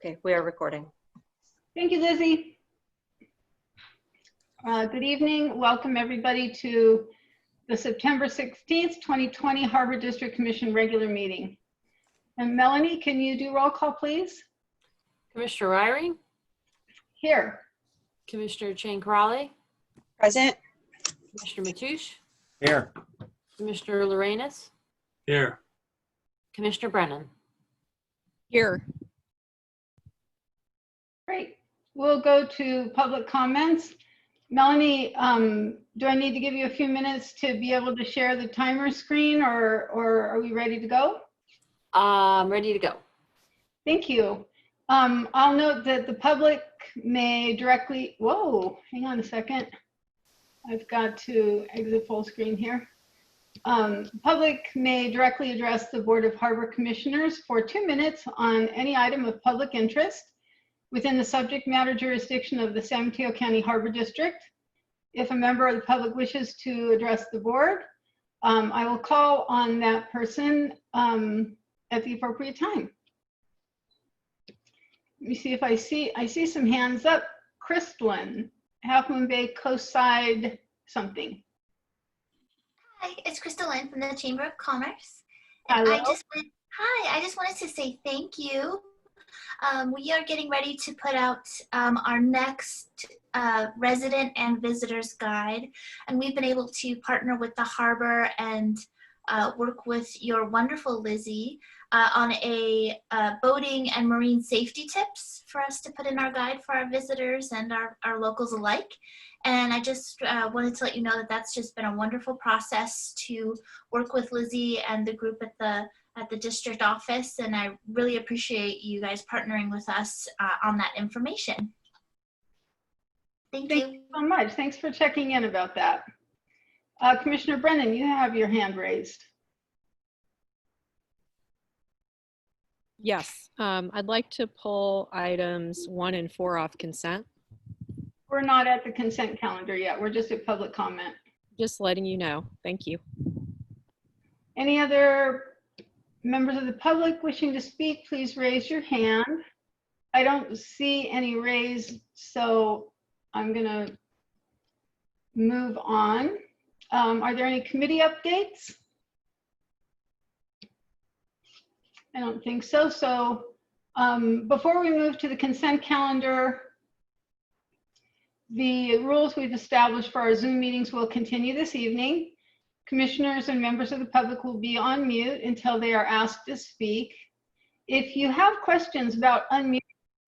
Okay, we are recording. Thank you, Lizzie. Good evening. Welcome everybody to the September 16th, 2020 Harbor District Commission regular meeting. And Melanie, can you do roll call, please? Commissioner Ryring? Here. Commissioner Chang Crowley? Present. Commissioner Mateusz? Here. Commissioner Lorenz? Here. Commissioner Brennan? Here. Great. We'll go to public comments. Melanie, do I need to give you a few minutes to be able to share the timer screen, or are we ready to go? I'm ready to go. Thank you. I'll note that the public may directly, whoa, hang on a second. I've got to exit full screen here. Public may directly address the Board of Harbor Commissioners for 2 minutes on any item of public interest within the subject matter jurisdiction of the San Mateo County Harbor District. If a member of the public wishes to address the board, I will call on that person at the appropriate time. Let me see if I see some hands up. Crystalline, Half Moon Bay Coastside something. Hi, it's Crystalline from the Chamber of Commerce. Hello. I just wanted to say thank you. We are getting ready to put out our next resident and visitors guide, and we've been able to partner with the harbor and work with your wonderful Lizzie on a boating and marine safety tips for us to put in our guide for our visitors and our locals alike. And I just wanted to let you know that that's just been a wonderful process to work with Lizzie and the group at the district office, and I really appreciate you guys partnering with us on that information. Thank you so much. Thanks for checking in about that. Commissioner Brennan, you have your hand raised. Yes, I'd like to pull items 1 and 4 off consent. We're not at the consent calendar yet. We're just at public comment. Just letting you know. Thank you. Any other members of the public wishing to speak, please raise your hand. I don't see any raised, so I'm gonna move on. Are there any committee updates? I don't think so. So before we move to the consent calendar, the rules we've established for our Zoom meetings will continue this evening. Commissioners and members of the public will be on mute until they are asked to speak. If you have questions about unmuting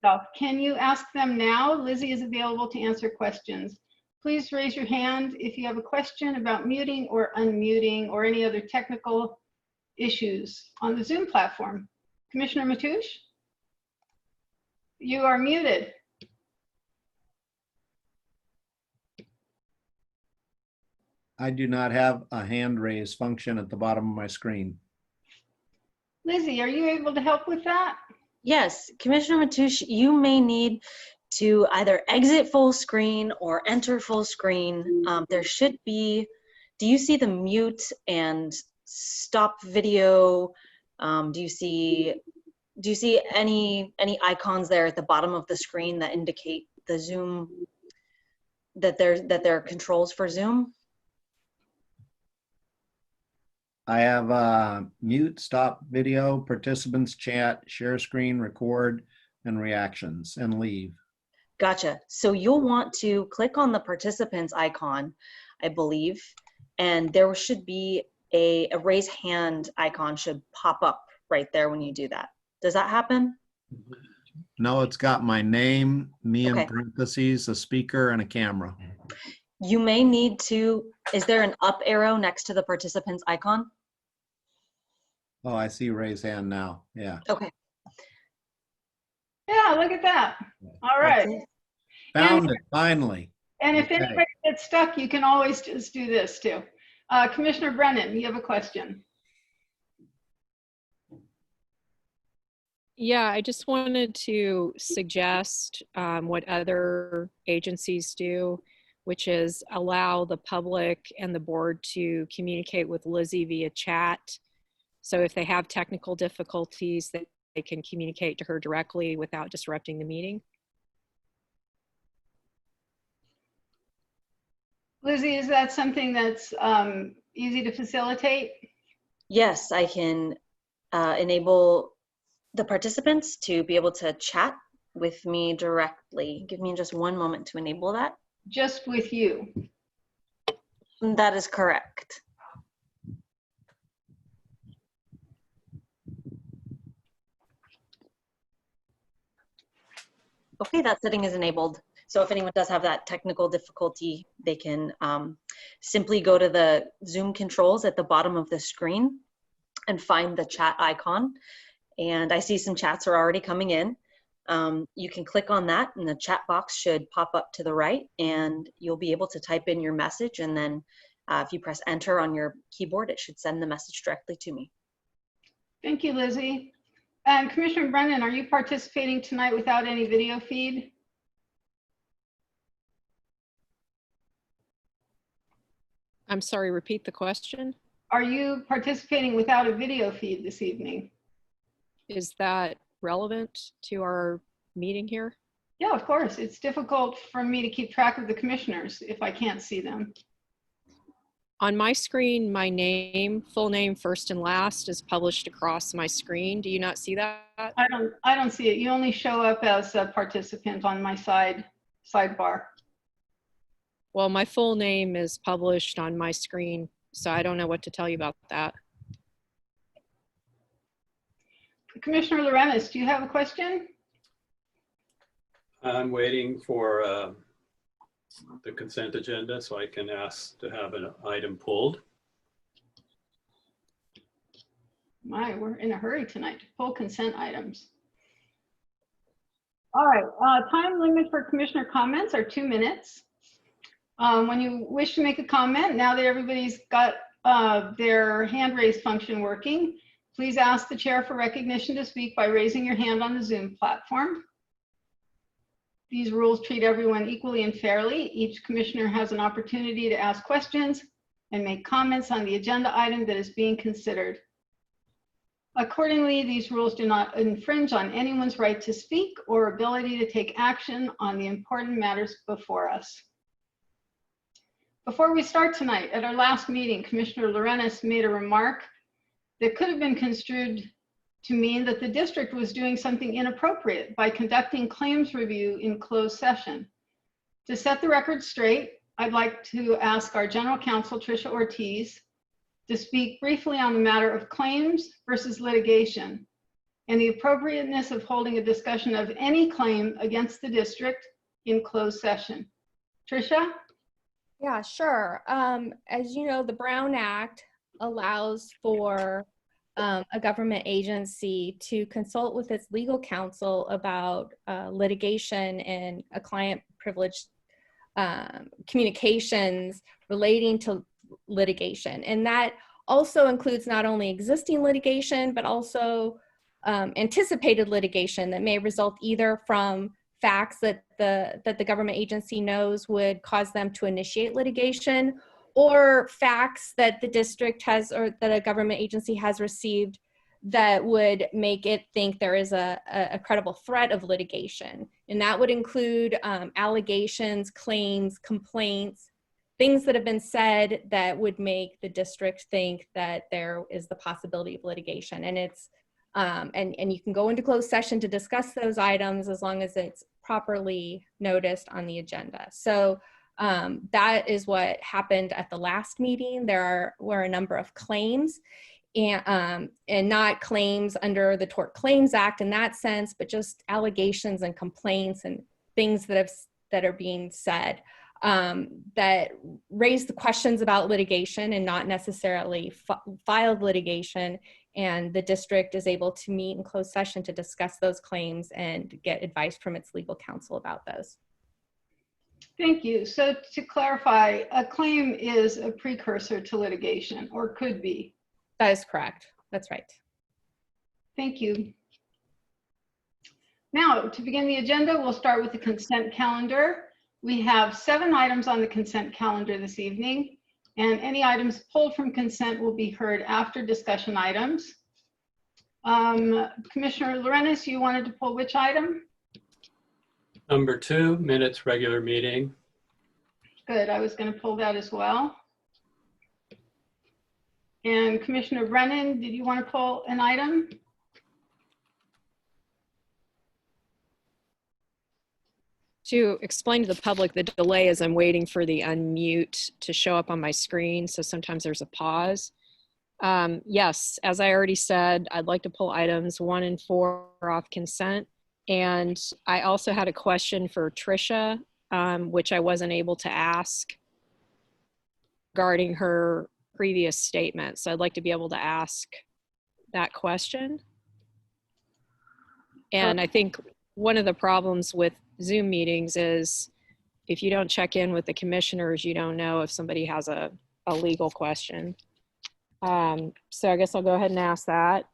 yourself, can you ask them now? Lizzie is available to answer questions. Please raise your hand if you have a question about muting or unmuting or any other technical issues on the Zoom platform. Commissioner Mateusz, you are muted. I do not have a hand raise function at the bottom of my screen. Lizzie, are you able to help with that? Yes, Commissioner Mateusz, you may need to either exit full screen or enter full screen. There should be, do you see the mute and stop video? Do you see any icons there at the bottom of the screen that indicate the Zoom, that there are controls for Zoom? I have mute, stop video, participants chat, share screen, record, and reactions, and leave. Gotcha. So you'll want to click on the participants icon, I believe, and there should be a raise hand icon should pop up right there when you do that. Does that happen? No, it's got my name, me in Okay. parentheses, a speaker, and a camera. You may need to, is there an up arrow next to the participants icon? Oh, I see raise hand now. Yeah. Okay. Yeah, look at that. All right. Found it, finally. And if Okay. anybody gets stuck, you can always just do this too. Commissioner Brennan, you have a question. Yeah, I just wanted to suggest what other agencies do, which is allow the public and the board to communicate with Lizzie via chat. So if they have technical difficulties, they they can communicate to her directly without disrupting the meeting. Lizzie, is that something that's easy to facilitate? Yes, I can enable the participants to be able to chat with me directly. Give me just one moment to enable that. Just with you? That is correct. Okay, that setting is enabled. So if anyone does have that technical difficulty, they can simply go to the Zoom controls at the bottom of the screen and find the chat icon. And I see some chats are already coming in. You can click on that and the chat box should pop up to the right and you'll be able to type in your message, and then if you press enter on your keyboard, it should send the message directly to me. Thank you, Lizzie. And Commissioner Brennan, are you participating tonight without any video feed? I'm sorry, repeat the question. Are you participating without a video feed this evening? Is that relevant to our meeting here? Yeah, of course. It's difficult for me to keep track of the commissioners if I can't see them. On my screen, my name, full name, first and last, is published across my screen. Do you not see that? I don't see it. You only show up as a participant on my sidebar. Well, my full name is published on my screen, so I don't know what to tell you about that. Commissioner Lorenis, do you have a question? I'm waiting for the consent agenda so I can ask to have an item pulled. My, we're in a hurry tonight to pull consent items. All right, time limit for commissioner comments are 2 minutes. When you wish to make a comment, now that everybody's got their hand raise function working, please ask the chair for recognition to speak by raising your hand on the Zoom platform. These rules treat everyone equally and fairly. Each commissioner has an opportunity to ask questions and make comments on the agenda item that is being considered. Accordingly, these rules do not infringe on anyone's right to speak or ability to take action on the important matters before us. Before we start tonight, at our last meeting, Commissioner Lorenis made a remark that could have been construed to mean that the district was doing something inappropriate by conducting claims review in closed session. To set the record straight, I'd like to ask our General Counsel, Tricia Ortiz, to speak briefly on the matter of claims versus litigation and the appropriateness of holding a discussion of any claim against the district in closed session. Tricia? Yeah, sure. As you know, the Brown Act allows for a government agency to consult with its legal counsel about litigation and a client privilege communications relating to litigation. And that also includes not only existing litigation, but also anticipated litigation that may result either from facts that the government agency knows would cause them to initiate litigation, or facts that the district has or that a government agency has received that would make it think there is a credible threat of litigation. And that would include allegations, claims, complaints, things that have been said that would make the district think that there is the possibility of litigation. And it's and you can go into closed session to discuss those items as long as it's properly noticed on the agenda. So that is what happened at the last meeting. There were a number of claims, and not claims under the Tort Claims Act in that sense, but just allegations and complaints and things that are being said that raise the questions about litigation and not necessarily filed litigation. And the district is able to meet in closed session to discuss those claims and get advice from its legal counsel about those. Thank you. So to clarify, a claim is a precursor to litigation, or could be. That is correct. That's right. Thank you. Now, to begin the agenda, we'll start with the consent calendar. We have 7 items on the consent calendar this evening, and any items pulled from consent will be heard after discussion items. Commissioner Lorenz, you wanted to pull which item? Number 2, minutes regular meeting. Good, I was going to pull that as well. And Commissioner Brennan, did you want to pull an item? To explain to the public, the delay is I'm waiting for the unmute to show up on my screen, so sometimes there's a pause. Yes, as I already said, I'd like to pull items 1 and 4 off consent. And I also had a question for Tricia, which I wasn't able to ask regarding her previous statement. So I'd like to be able to ask that question. And I think one of the problems with Zoom meetings is if you don't check in with the commissioners, you don't know if somebody has a legal question. So I guess I'll go ahead and ask that.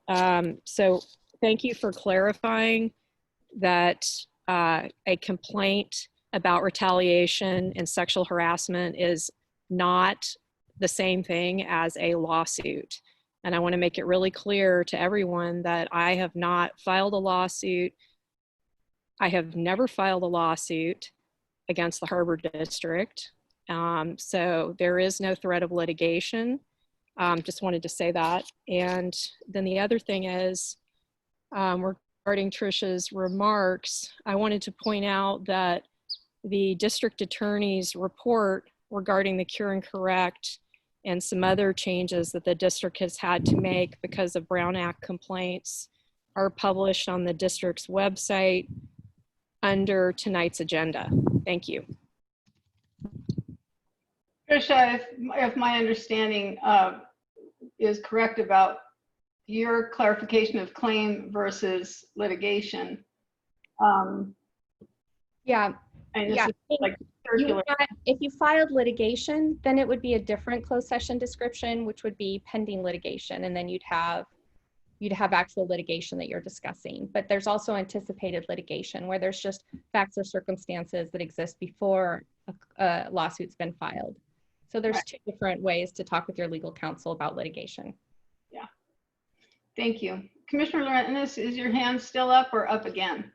So thank you for clarifying that a complaint about retaliation and sexual harassment is not the same thing as a lawsuit. And I want to make it really clear to everyone that I have not filed a lawsuit. I have never filed a lawsuit against the Harbor District. So there is no threat of litigation. Just wanted to say that. And then the other thing is, regarding Tricia's remarks, I wanted to point out that the district attorney's report regarding the cure and correct and some other changes that the district has had to make because of Brown Act complaints are published on the district's website under tonight's agenda. Thank you. Tricia, if my understanding is correct about your clarification of claim versus litigation. Yeah. And this Yeah. is like circular. If you filed litigation, then it would be a different closed session description, which would be pending litigation. And then you'd have actual litigation that you're discussing. But there's also anticipated litigation where there's just facts or circumstances that exist before a lawsuit's been filed. So there's two different ways to talk with your legal counsel about litigation. Yeah. Thank you. Commissioner Lorenz, is your hand still up or up again?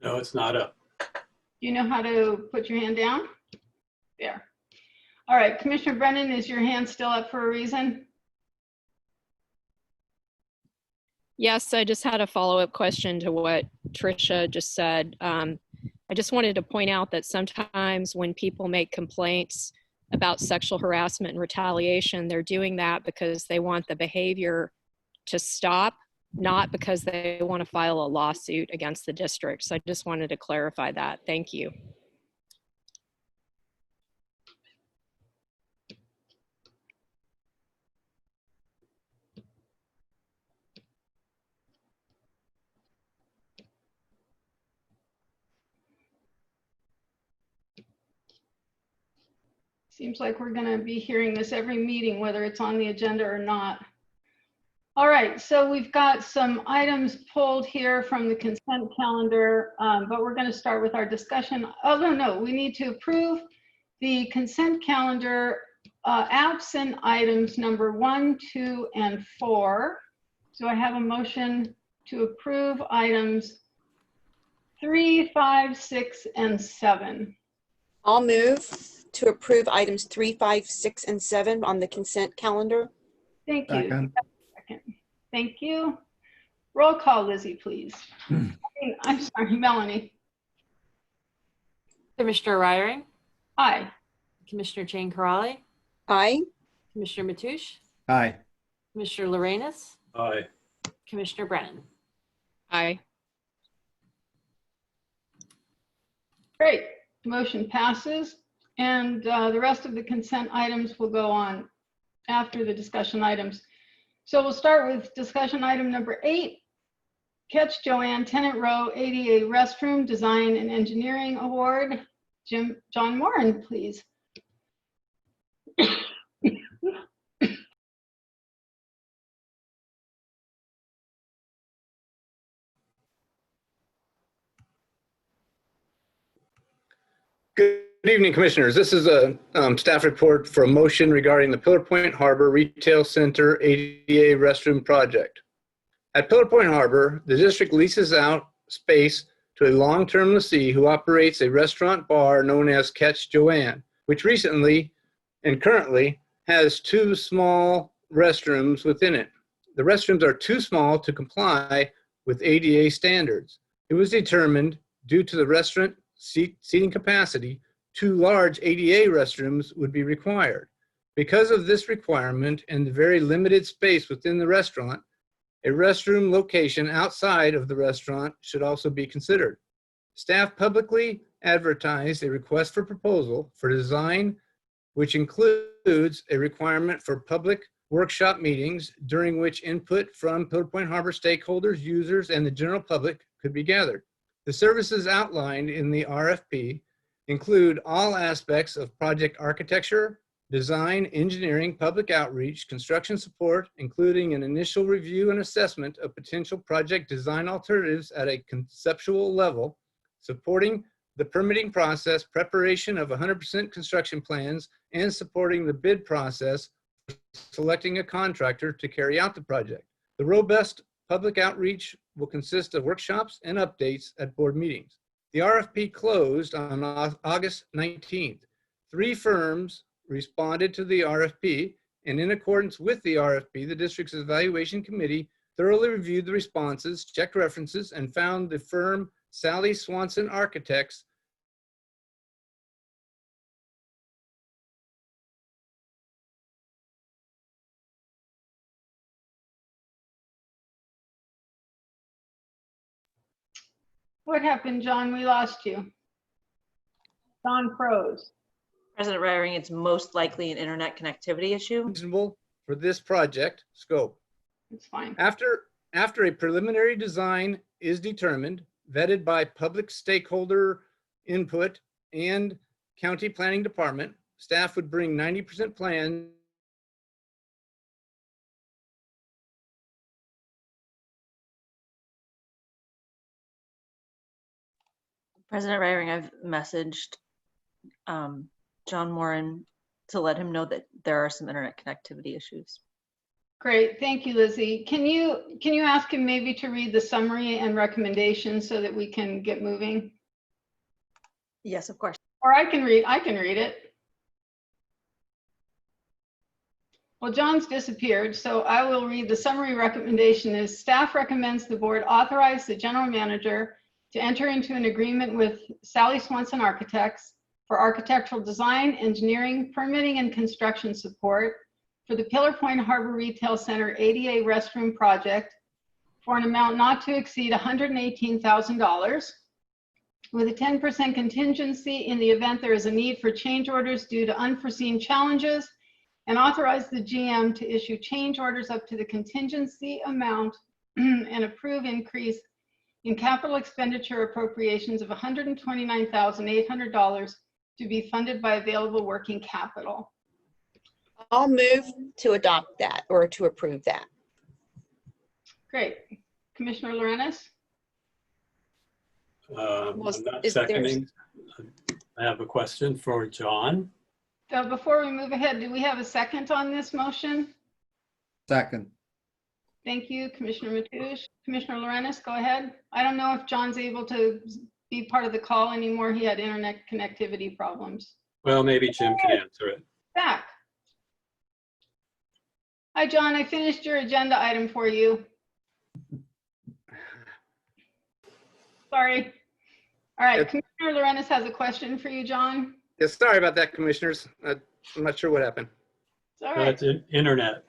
No, it's not up. Do you know how to put your hand down? There. All right, Commissioner Brennan, is your hand still up for a reason? Yes, I just had a follow-up question to what Tricia just said. I just wanted to point out that sometimes when people make complaints about sexual harassment and retaliation, they're doing that because they want the behavior to stop, not because they want to file a lawsuit against the district. So I just wanted to clarify that. Thank you. Seems like we're going to be hearing this every meeting, whether it's on the agenda or not. All right, so we've got some items pulled here from the consent calendar, but we're going to start with our discussion. Oh, no, we need to approve the consent calendar absent items number 1, 2, and 4. So I have a motion to approve items 3, 5, 6, and 7. I'll move to approve items 3, 5, 6, and 7 on the consent calendar. Thank you. Second. Thank you. Roll call, Lizzie, please. I'm sorry, Melanie. Commissioner Ryring, Aye. Commissioner Jane Corrali, Aye. Commissioner Matoush, Aye. Commissioner Lorenz, Aye. Commissioner Brennan. Aye. Great. Motion passes. And the rest of the consent items will go on after the discussion items. So we'll start with discussion item number 8, Catch Joanne Tennant Row ADA Restroom Design and Engineering Award. John Moran, please. Good evening, Commissioners. This is a staff report for a motion regarding the Pillar Point Harbor Retail Center ADA restroom project. At Pillar Point Harbor, the district leases out space to a long-term lessee who operates a restaurant bar known as Catch Joanne, which recently and currently has 2 small restrooms within it. The restrooms are too small to comply with ADA standards. It was determined, due to the restaurant seating capacity, 2 large ADA restrooms would be required. Because of this requirement and the very limited space within the restaurant, a restroom location outside of the restaurant should also be considered. Staff publicly advertised a request for proposal for design, which includes a requirement for public workshop meetings during which input from Pillar Point Harbor stakeholders, users, and the general public could be gathered. The services outlined in the RFP include all aspects of project architecture, design, engineering, public outreach, construction support, including an initial review and assessment of potential project design alternatives at a conceptual level, supporting the permitting process, preparation of 100% construction plans, and supporting the bid process, selecting a contractor to carry out the project. The robust public outreach will consist of workshops and updates at board meetings. The RFP closed on August 19th. 3 firms responded to the RFP, and in accordance with the RFP, the district's evaluation committee thoroughly reviewed the responses, checked references, and found the firm Sally Swanson Architects What happened, John? We lost you. John froze. President Reiring, it's most likely an internet connectivity issue. reasonable for this project scope. It's fine. After a preliminary design is determined, vetted by public stakeholder input and county planning department, staff would bring 90% plans President Reiring, I've messaged John Moran to let him know that there are some internet connectivity issues. Great, thank you, Lizzie. Can you ask him maybe to read the summary and recommendations so that we can get moving? Yes, of course. Or I can read it. Well, John's disappeared, so I will read the summary recommendation is staff recommends the board authorize the general manager to enter into an agreement with Sally Swanson Architects for architectural design, engineering, permitting, and construction support for the Pillar Point Harbor Retail Center ADA restroom project for an amount not to exceed $118,000 with a 10% contingency in the event there is a need for change orders due to unforeseen challenges, and authorize the GM to issue change orders up to the contingency amount and approve increase in capital expenditure appropriations of $129,800 to be funded by available working capital. I'll move to adopt that or to approve that. Great. Commissioner Lorenz? I'm not seconding. I have a question for John. Before we move ahead, do we have a second on this motion? Second. Thank you, Commissioner Mateusz. Commissioner Lorenz, go ahead. I don't know if John's able to be part of the call anymore. He had internet connectivity problems. Well, maybe Jim can answer it. Back. Hi, John. I finished your agenda item for you. Sorry. All right. Commissioner Lorenz has a question for you, John. Yes, sorry about that, commissioners. I'm not sure what happened. It's all right. That's internet.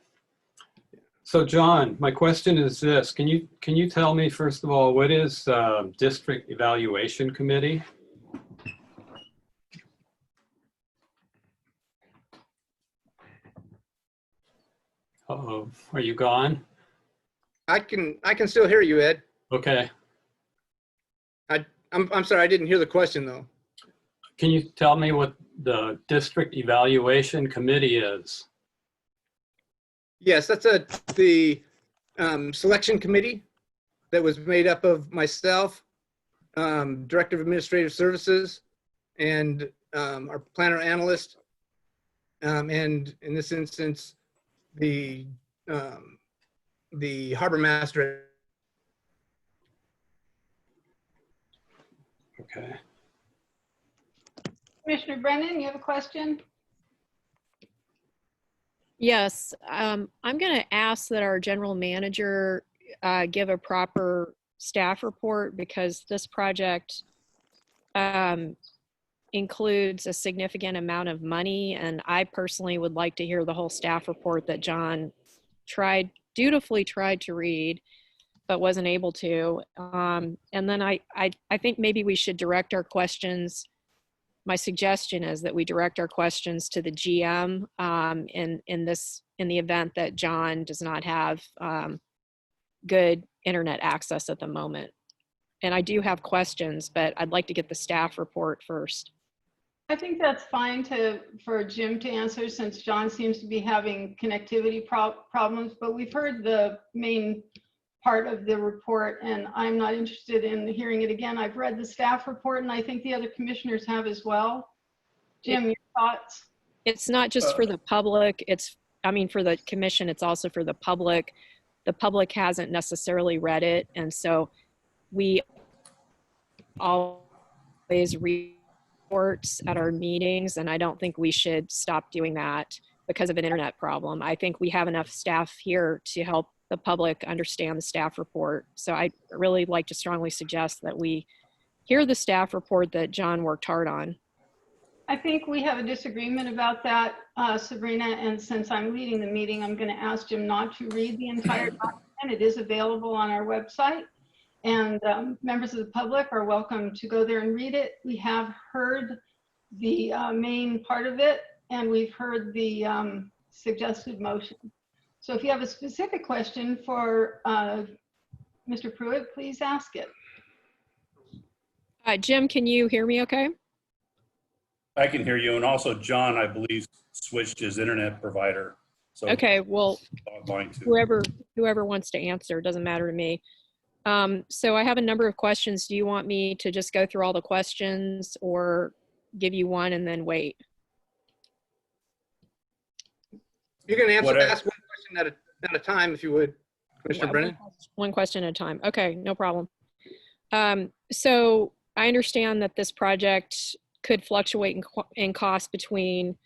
So John, my question is this. Can you tell me, first of all, what is District Evaluation Committee? Uh-oh, are you gone? I can still hear you, Ed. Okay. I'm sorry, I didn't hear the question though. Can you tell me what the District Evaluation Committee is? Yes, that's the selection committee that was made up of myself, Director of Administrative Services, and our planner analyst, and in this instance, the harbor master Okay. Commissioner Brennan, you have a question? Yes, I'm going to ask that our general manager give a proper staff report because this project includes a significant amount of money, and I personally would like to hear the whole staff report that John dutifully tried to read, but wasn't able to. And then I think maybe we should direct our questions. My suggestion is that we direct our questions to the GM in the event that John does not have good internet access at the moment. And I do have questions, but I'd like to get the staff report first. I think that's fine for Jim to answer since John seems to be having connectivity problems, but we've heard the main part of the report and I'm not interested in hearing it again. I've read the staff report and I think the other commissioners have as well. Jim, your thoughts? It's not just for the public, for the commission, it's also for the public. The public hasn't necessarily read it, and so we always read reports at our meetings, and I don't think we should stop doing that because of an internet problem. I think we have enough staff here to help the public understand the staff report. So I'd really like to strongly suggest that we hear the staff report that John worked hard on. I think we have a disagreement about that, Sabrina, and since I'm leading the meeting, I'm going to ask Jim not to read the entire document. It is available on our website, and members of the public are welcome to go there and read it. We have heard the main part of it, and we've heard the suggested motion. So if you have a specific question for Mr. Pruitt, please ask it. Jim, can you hear me okay? I can hear you. And also John, I believe, switched his internet provider. So okay, well, whoever wants to answer, doesn't matter to me. So I have a number of questions. Do you want me to just go through all the questions or give you one and then wait? You can ask one question at a time if you would, Commissioner Brennan. One question at a time. Okay, no problem. So I understand that this project could fluctuate in cost between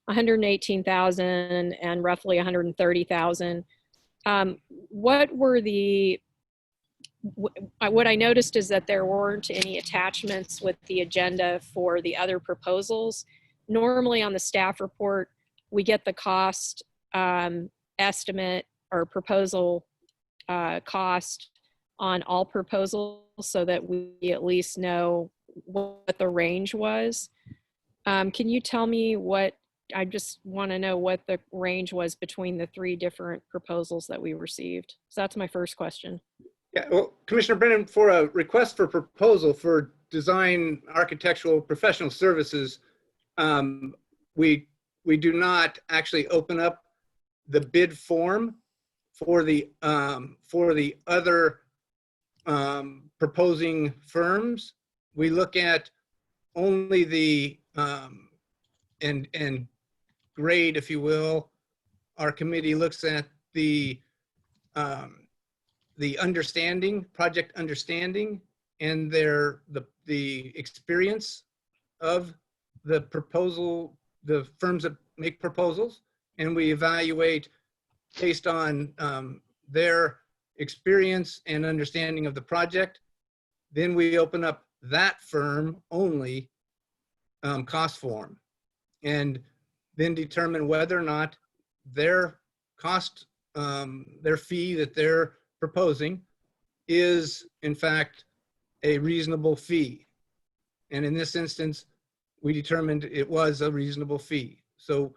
$118,000 and roughly $130,000. What I noticed is that there weren't any attachments with the agenda for the other proposals. Normally on the staff report, we get the cost estimate or proposal cost on all proposals so that we at least know what the range was. Can you tell me I just want to know what the range was between the three different proposals that we received. So that's my first question. Yeah, well, Commissioner Brennan, for a request for proposal for design architectural professional services, we do not actually open up the bid form for the other proposing firms. We look at only the and grade, if you will. Our committee looks at the understanding, project understanding, and the experience of the proposal, the firms that make proposals, and we evaluate based on their experience and understanding of the project. Then we open up that firm only cost form and then determine whether or not their cost, their fee that they're proposing is in fact a reasonable fee. And in this instance, we determined it was a reasonable fee. So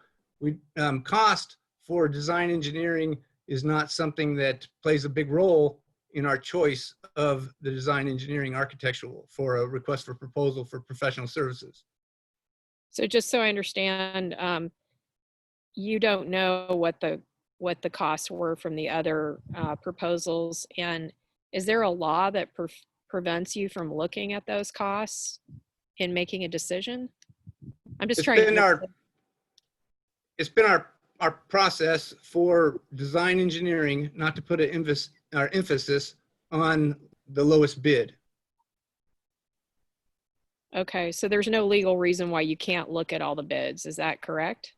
cost for design engineering is not something that plays a big role in our choice of the design engineering architectural for a request for proposal for professional services. So just so I understand, you don't know what the costs were from the other proposals, and is there a law that prevents you from looking at those costs in making a decision? I'm just trying to. It's been our process for design engineering not to put our emphasis on the lowest bid. Okay, so there's no legal reason why you can't look at all the bids. Is that correct?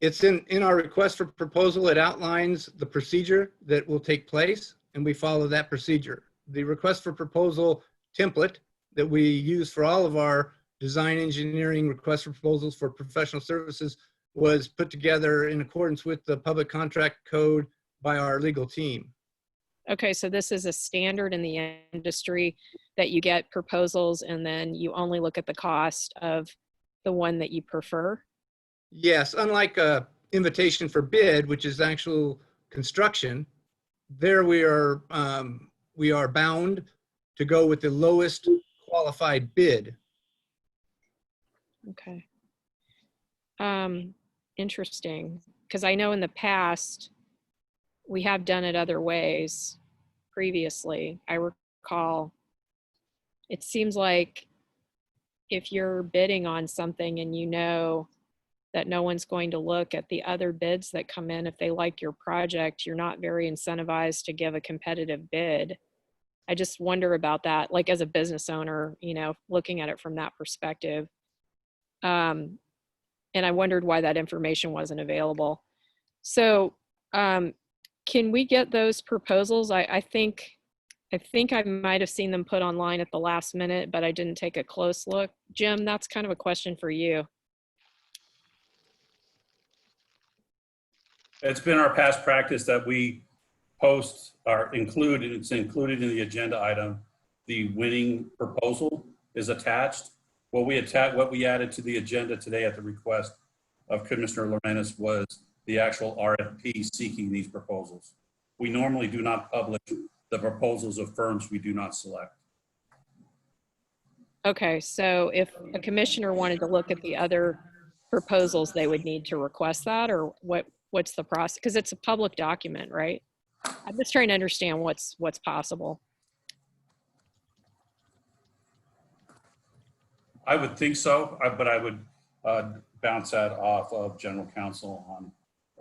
It's in our request for proposal. It outlines the procedure that will take place, and we follow that procedure. The request for proposal template that we use for all of our design engineering request for proposals for professional services was put together in accordance with the public contract code by our legal team. Okay, so this is a standard in the industry that you get proposals and then you only look at the cost of the one that you prefer? Yes, unlike a invitation for bid, which is actual construction, there we are bound to go with the lowest qualified bid. Okay. Interesting, because I know in the past, we have done it other ways previously. I recall, it seems like if you're bidding on something and you know that no one's going to look at the other bids that come in, if they like your project, you're not very incentivized to give a competitive bid. I just wonder about that, like as a business owner, you know, looking at it from that perspective. And I wondered why that information wasn't available. So can we get those proposals? I think I might have seen them put online at the last minute, but I didn't take a close look. Jim, that's kind of a question for you. It's been our past practice that we post or include, and it's included in the agenda item, the winning proposal is attached. What we added to the agenda today at the request of Commissioner Lorenz was the actual RFP seeking these proposals. We normally do not publish the proposals of firms we do not select. Okay, so if a commissioner wanted to look at the other proposals, they would need to request that, or what's the process? Because it's a public document, right? I'm just trying to understand what's possible. I would think so, but I would bounce that off of general counsel on.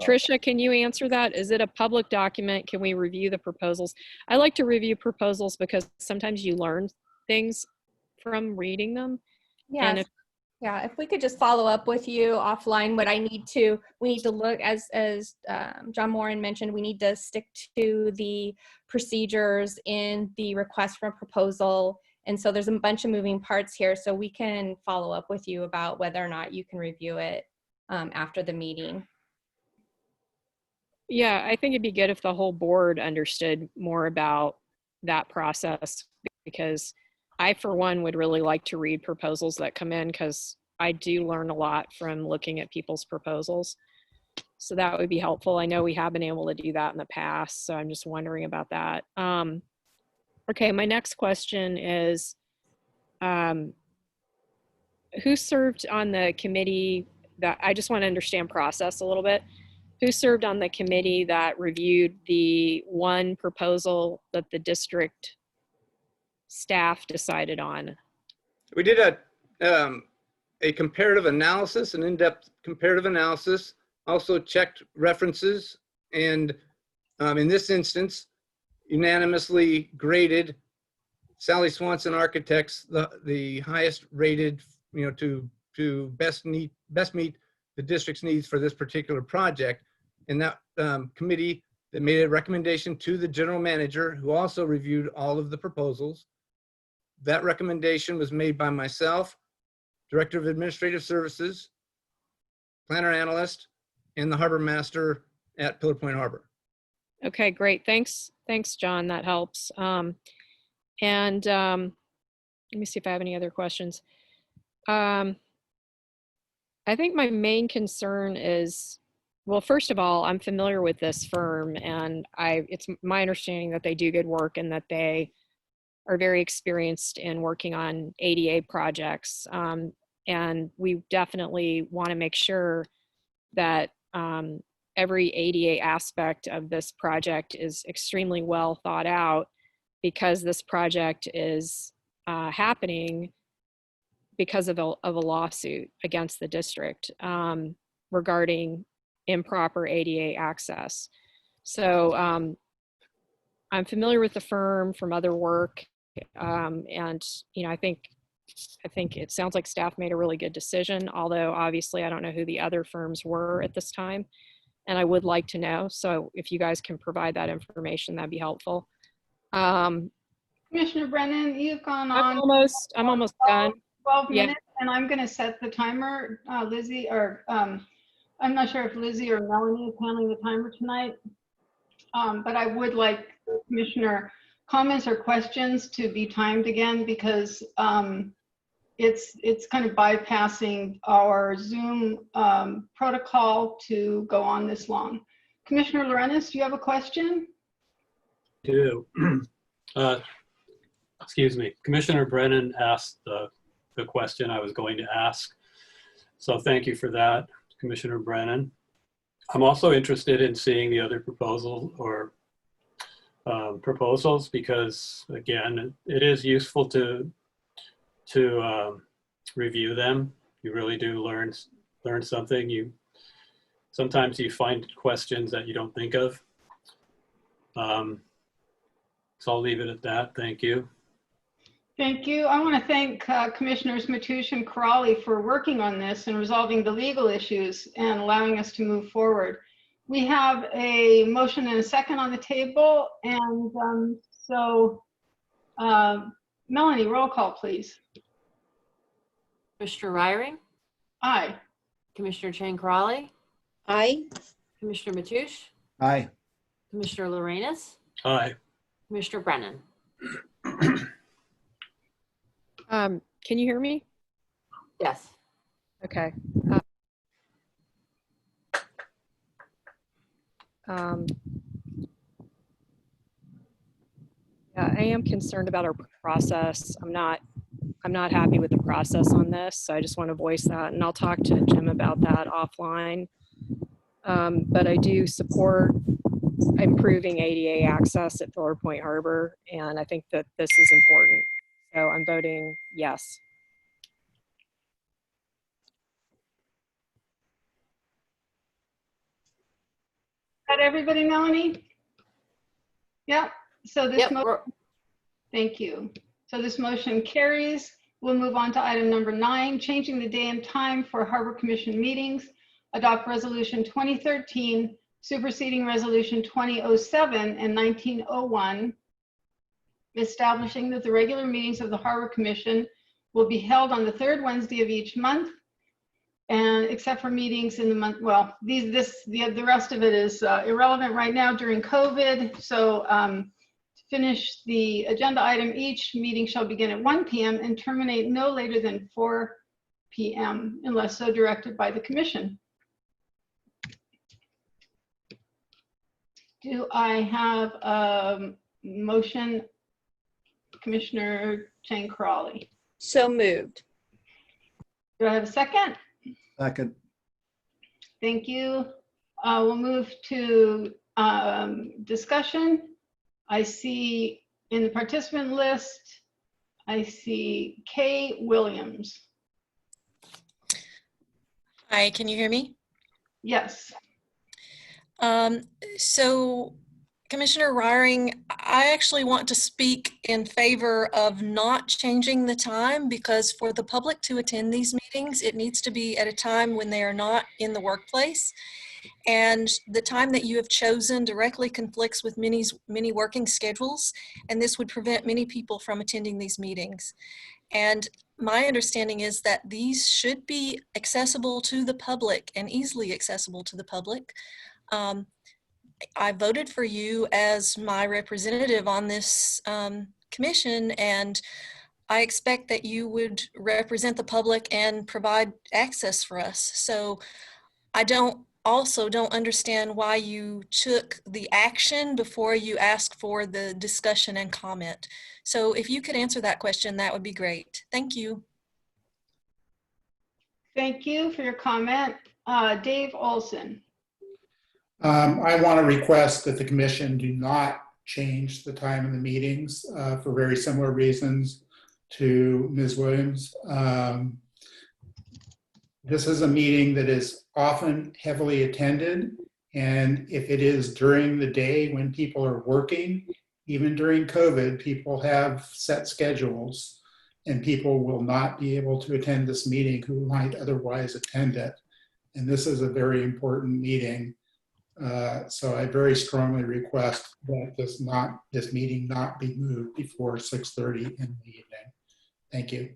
Tricia, can you answer that? Is it a public document? Can we review the proposals? I like to review proposals because sometimes you learn things from reading them. Yes. Yeah, if we could just follow up with you offline, we need to look, as John Moran mentioned, we need to stick to the procedures in the request for proposal. And so there's a bunch of moving parts here, so we can follow up with you about whether or not you can review it after the meeting. Yeah, I think it'd be good if the whole board understood more about that process, because I, for one, would really like to read proposals that come in, because I do learn a lot from looking at people's proposals. So that would be helpful. I know we have been able to do that in the past, so I'm just wondering about that. Okay, my next question is, who served on the committee that, I just want to understand process a little bit. Who served on the committee that reviewed the one proposal that the district staff decided on? We did a comparative analysis, an in-depth comparative analysis, also checked references, and in this instance, unanimously graded Sally Swanson Architects the highest rated, to best meet the district's needs for this particular project. And that committee that made a recommendation to the general manager, who also reviewed all of the proposals. That recommendation was made by myself, Director of Administrative Services, Planner Analyst, and the Harbor Master at Pillar Point Harbor. Okay, great. Thanks, John. That helps. Let me see if I have any other questions. I think my main concern is, well, first of all, I'm familiar with this firm, and it's my understanding that they do good work and that they are very experienced in working on ADA projects. And we definitely want to make sure that every ADA aspect of this project is extremely well thought out, because this project is happening because of a lawsuit against the district regarding improper ADA access. So I'm familiar with the firm from other work, and I think I think it sounds like staff made a really good decision, although obviously I don't know who the other firms were at this time, and I would like to know. So if you guys can provide that information, that'd be helpful. Commissioner Brennan, you've gone on I'm almost done. 12 Yeah. minutes, and I'm going to set the timer. Lizzie, or I'm not sure if Lizzie or Melanie is handling the timer tonight, but I would like Commissioner comments or questions to be timed again, because it's kind of bypassing our Zoom protocol to go on this long. Commissioner Lorenz, do you have a question? Do. Excuse me. Commissioner Brennan asked the question I was going to ask. So thank you for that, Commissioner Brennan. I'm also interested in seeing the other proposal or proposals, because again, it is useful to review them. You really do learn something. Sometimes you find questions that you don't think of. So I'll leave it at that. Thank you. Thank you. I want to thank Commissioners Matoush and Corrali for working on this and resolving the legal issues and allowing us to move forward. We have a motion and a second on the table, and Melanie, roll call, please. Commissioner Ryring, Aye. Commissioner Chang-Crowley, Aye. Commissioner Matoush, Aye. Commissioner Lorenz, Aye. Commissioner Brennan. Can you hear me? Yes. Okay. Yeah, I am concerned about our process. I'm not happy with the process on this, so I just want to voice that, and I'll talk to Jim about that offline. But I do support improving ADA access at Thor Point Harbor, and I think that this is important. So I'm voting yes. Is that everybody, Melanie? Yeah. So this Yep. Thank you. So this motion carries. We'll move on to item number 9, changing the day and time for Harbor Commission meetings. Adopt Resolution 2013, superseding Resolution 2007 and 1901, establishing that the regular meetings of the Harbor Commission will be held on the third Wednesday of each month, and except for meetings in the month, well, the rest of it is irrelevant right now during COVID. So to finish the agenda item, each meeting shall begin at 1 p.m. and terminate no later than 4 p.m. unless so directed by the commission. Do I have a motion, Commissioner Chang-Crowley? So moved. Do I have a second? Second. Thank you. We'll move to discussion. I see in the participant list, I see Kay Williams. Hi, can you hear me? Yes. So Commissioner Ryring, I actually want to speak in favor of not changing the time, because for the public to attend these meetings, it needs to be at a time when they are not in the workplace. And the time that you have chosen directly conflicts with many working schedules, and this would prevent many people from attending these meetings. And my understanding is that these should be accessible to the public and easily accessible to the public. I voted for you as my representative on this commission, and I expect that you would represent the public and provide access for us. So I also don't understand why you took the action before you asked for the discussion and comment. So if you could answer that question, that would be great. Thank you. Thank you for your comment. Dave Olson. I want to request that the commission do not change the time of the meetings for very similar reasons to Ms. Williams. This is a meeting that is often heavily attended, and if it is during the day when people are working, even during COVID, people have set schedules. and people will not be able to attend this meeting who might otherwise attend it. And this is a very important meeting. So I very strongly request that this meeting not be moved before 6:30 in the evening. Thank you.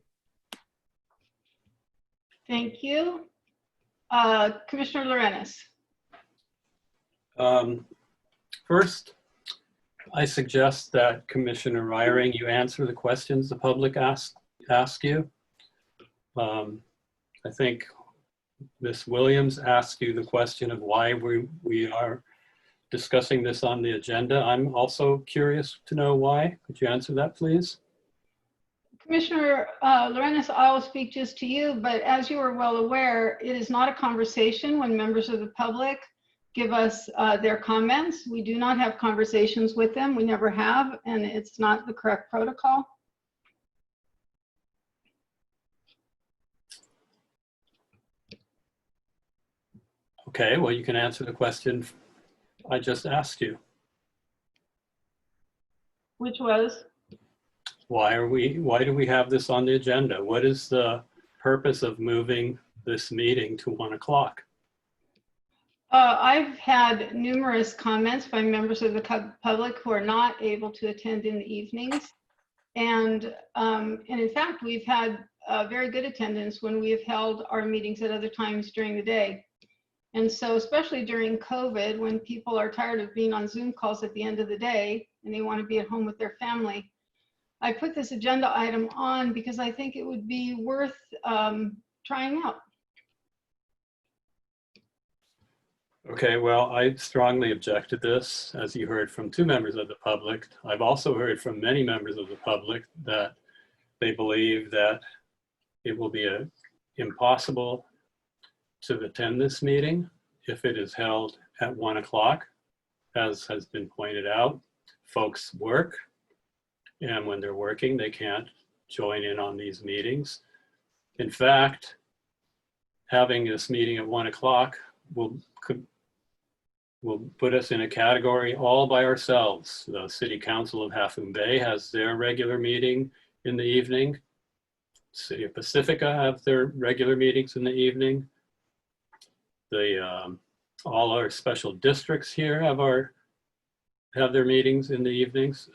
Thank you. Commissioner Lorenz. First, I suggest that Commissioner Reiring, you answer the questions the public ask you. I think Ms. Williams asked you the question of why we are discussing this on the agenda. I'm also curious to know why. Could you answer that, please? Commissioner Lorenz, I will speak just to you, but as you are well aware, it is not a conversation when members of the public give us their comments. We do not have conversations with them. We never have, and it's not the correct protocol. Okay, well, you can answer the question I just asked you. Which was? Why do we have this on the agenda? What is the purpose of moving this meeting to 1 o'clock? I've had numerous comments by members of the public who are not able to attend in the evenings. And in fact, we've had very good attendance when we have held our meetings at other times during the day. And so especially during COVID, when people are tired of being on Zoom calls at the end of the day and they want to be at home with their family, I put this agenda item on because I think it would be worth trying out. Okay, well, I strongly object to this, as you heard from 2 members of the public. I've also heard from many members of the public that they believe that it will be impossible to attend this meeting if it is held at 1 o'clock. As has been pointed out, folks work, and when they're working, they can't join in on these meetings. In fact, having this meeting at 1 o'clock will put us in a category all by ourselves. The City Council of Half Moon Bay has their regular meeting in the evening. City of Pacifica have their regular meetings in the evening. All our special districts here have their meetings in the evenings.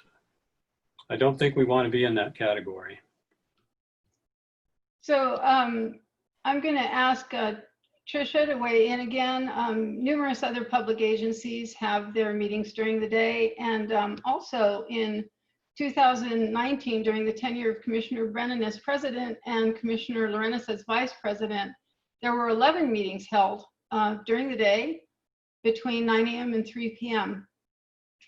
I don't think we want to be in that category. So I'm going to ask Tricia to weigh in again. Numerous other public agencies have their meetings during the day, and also in 2019, during the tenure of Commissioner Brennan as president and Commissioner Lorenz as vice president, there were 11 meetings held during the day between 9 a.m. and 3 p.m.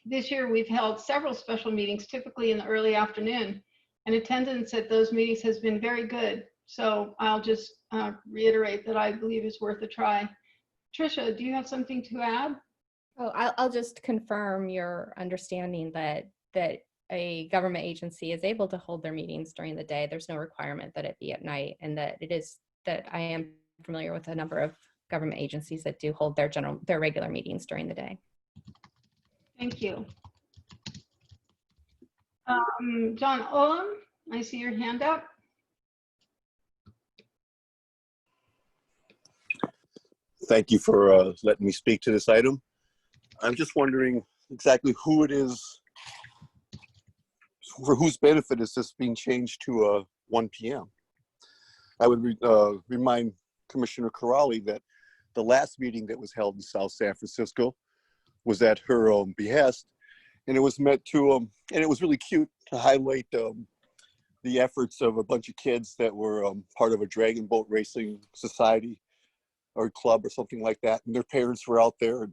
This year, we've held several special meetings, typically in the early afternoon, and attendance at those meetings has been very good. So I'll just reiterate that I believe it's worth a try. Tricia, do you have something to add? Oh, I'll just confirm your understanding that a government agency is able to hold their meetings during the day. There's no requirement that it be at night, and that I am familiar with a number of government agencies that do hold their regular meetings during the day. Thank you. John Olam, I see your hand up. Thank you for letting me speak to this item. I'm just wondering exactly who it is, for whose benefit is this being changed to 1 p.m. I would remind Commissioner Corrali that the last meeting that was held in South San Francisco was at her behest, and it was meant to, and it was really cute to highlight the efforts of a bunch of kids that were part of a dragon boat racing society or club or something like that, and their parents were out there, and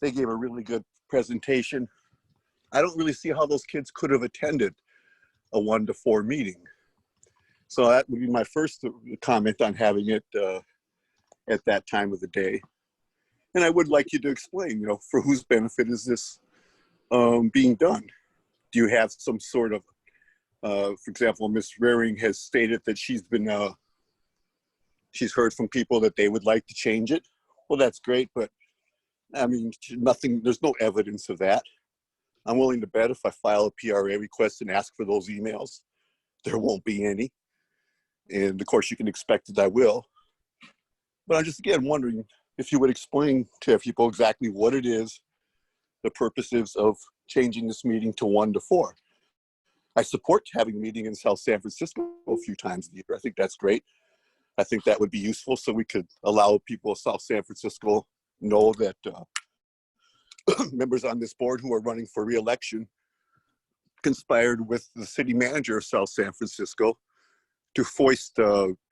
they gave a really good presentation. I don't really see how those kids could have attended a 1 to 4 meeting. So that would be my first comment on having it at that time of the day. And I would like you to explain, for whose benefit is this being done? Do you have some sort of, for example, Ms. Raring has stated that she's heard from people that they would like to change it. Well, that's great, but I mean, there's no evidence of that. I'm willing to bet if I file a PRA request and ask for those emails, there won't be any. And of course, you can expect that I will. But I'm just again wondering if you would explain to people exactly what it is, the purposes of changing this meeting to 1 to 4. I support having a meeting in South San Francisco a few times a year. I think that's great. I think that would be useful so we could allow people of South San Francisco know that members on this board who are running for re-election conspired with the city manager of South San Francisco to foist